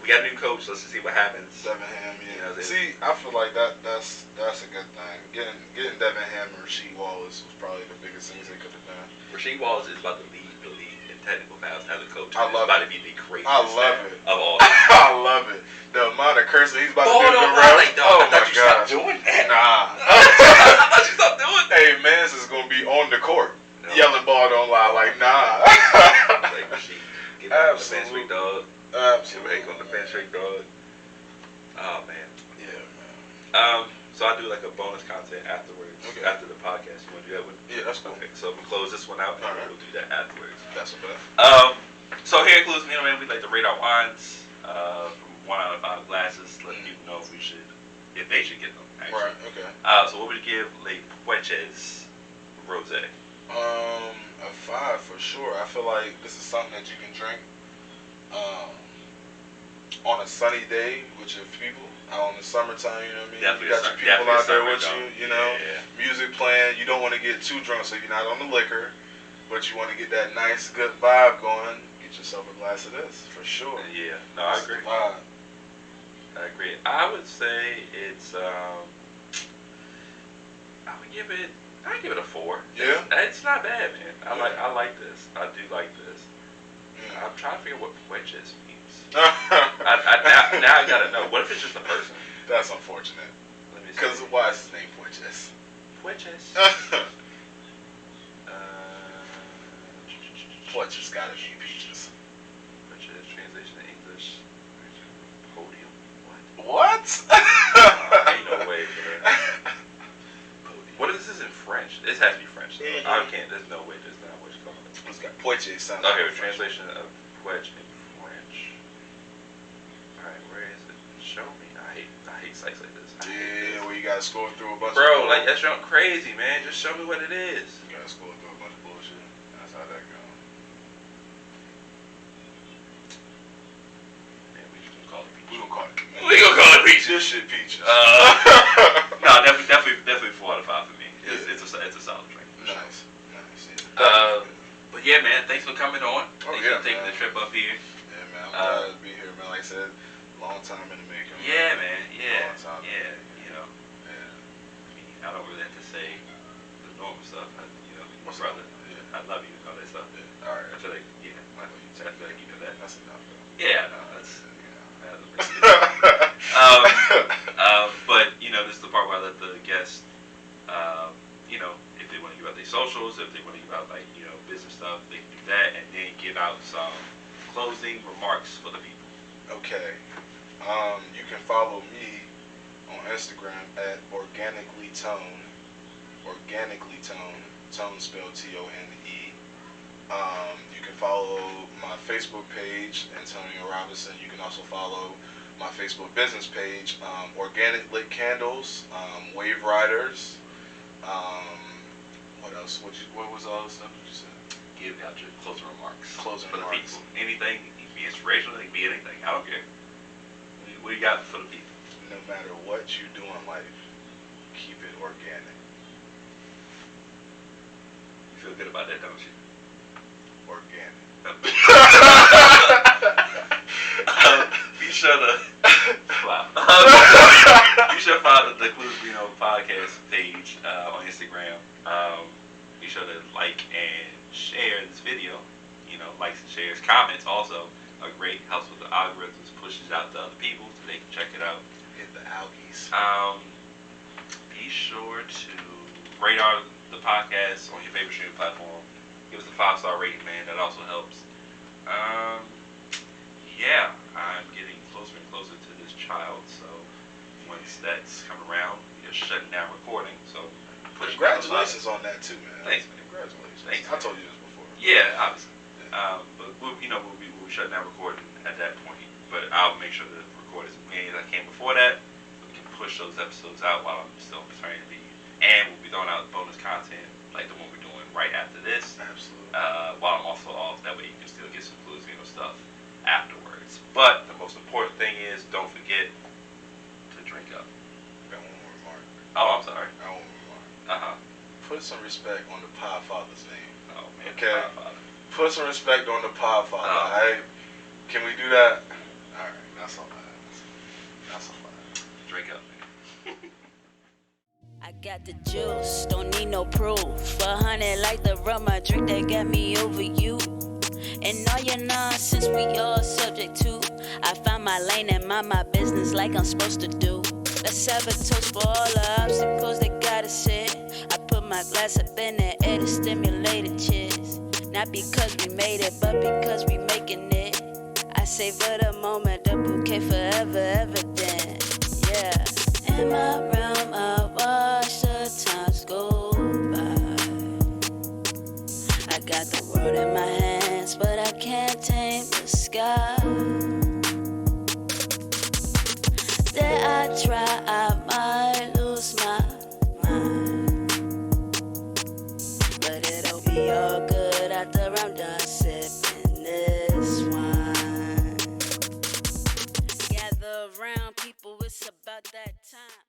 got a new coach. Let's just see what happens. Devin Ham, See, I feel like that's a good thing. Getting Devin Ham and Rasheed Wallace was probably the biggest things they could have done. Rasheed Wallace is about to lead the league in technical fouls as a coach. I love it. About to be the craziest I love it. Of all. I love it. The amount of cursing he's about to do to the ref. I thought you stopped doing that. Nah. I thought you stopped doing that. Hey, Mans is gonna be on the court yelling ball don't lie. Like, nah. Like machine. Get back on the bench straight, dog. Absolutely. Get back on the bench straight, dog. Oh man. Yeah, man. So I do like a bonus content afterwards. Okay. After the podcast. You want to do that one? Yeah, that's cool. Okay. So I'm gonna close this one out and Alright. we'll do that afterwards. That's a bet. So here includes me, man. We like to rate our wines from 1 out of 5 glasses, letting people know if they should get them. Actually. Right. Okay. So what would you give Les Pueches Rose? A 5 for sure. I feel like this is something that you can drink on a sunny day with your people out in the summertime. You know what I mean? Definitely you got your people out there with summer, you. You know, yeah. Music playing. You don't want to get too drunk, so you're not on the liquor, but you want to get that nice, good vibe going. Get yourself a glass of this for sure. Yeah. No, I agree. Vibe. I agree. I would say it's. I would give it. I give it a 4. Yeah. It's not bad, man. I like this. I do like this. I'm trying to figure what Pueches means. Now I gotta know. What if it's just a person? That's unfortunate. Let me see. Because why is his name Pueches? Pueches. Pueches gotta be peaches. Pueches translation to English. Podium. What? What? Ain't no way, bro. What if this is in French? This has to be French. Mm-hmm. I can't. There's no way. There's not what you call it. It's got Pueches sounds Okay, like French. translation of Puech in French. Alright, where is it? Show me. I hate sites like this. Yeah, where you gotta scroll through a bunch Bro, of like that's junk crazy, man. Just show me what it is. You gotta scroll through a bunch of bullshit. That's how that goes. Man, we just gonna call it peach. We gonna call it We gonna call it peach. This shit peaches. No, definitely 4 out of 5 for me. It's a solid drink. Nice. Yeah. But yeah, man, thanks for coming on. Thanks yeah, for taking man. the trip up here. Yeah, man. I'm glad to be here, man. Like I said, long time in the making. Yeah, man. Yeah. Long time. Yeah. You know, Yeah. I mean, I don't really have to say the normal stuff. You know, my What's brother. up? Yeah. I love you and all that stuff. Yeah. All right. I feel like, yeah, I feel like you know that. That's enough, though. Yeah, no, that's. Yeah. But you know, this is the part where I let the guests, you know, if they want to give out their socials, if they want to give out like business stuff, they can do that, and then give out some closing remarks for the people. Okay. You can follow me on Instagram at Organically Tone. Organically Tone. Tone spelled Tone. You can follow my Facebook page, Antonio Robinson. You can also follow my Facebook business page, Organic Lit Candles, Wave Riders. What else? What was all the stuff you said? Give out your closing remarks. Closing for remarks. the people. Anything, it can be inspirational, it can be anything. I don't care. What you got for the people? No matter what you do in life, keep it organic. You feel good about that, don't you? Organic. Be sure to wow. Be sure to follow the Clues Reno podcast page on Instagram. Be sure to like and share this video. You know, likes and shares, comments also are great. Helps with the algorithms, pushes out to other people so they can check it out. Hit the algies. Be sure to rate the podcast on your favorite streaming platform. Give us a 5-star rating, man. That also helps. Yeah, I'm getting closer and closer to this child. So once that's come around, we are shutting down recording. So Congratulations on that too, man. Thanks, man. Congratulations. Thanks, I man. told you this before. Yeah, obviously. Yeah. But we'll be shutting down recording at that point. But I'll make sure to record as many as I can before that, so we can push those episodes out while I'm still on paternity leave. And we'll be throwing out bonus content like the one we're doing right after this. Absolutely. While I'm also off, that way you can still get some Clues Reno stuff afterwards. But the most important thing is, don't forget to drink up. Got one more remark. Oh, I'm sorry. Got one more remark. Put some respect on the Podfather's name. Oh man. Okay. Father. Put some respect on the Podfather. Oh. Alright? Can we do that? Alright, that's all I have. That's all I have. Drink up, man. I got the juice, don't need no proof. 100 like the rum I drink that got me over you. And all your nonsense we all subject to. I find my lane and mind my business like I'm supposed to do. Let's have a toast for all the obstacles that gotta sit. I put my glass up in the air to stimulate the cheers. Not because we made it, but because we making it. I savor the moment, the bouquet forever, ever then. Yeah. In my realm, I watch the times go by. I got the world in my hands, but I can't tame the sky. Dare I try, I might lose my mind. But it'll be all good after I'm done sipping this wine. Gather around, people, it's about that time.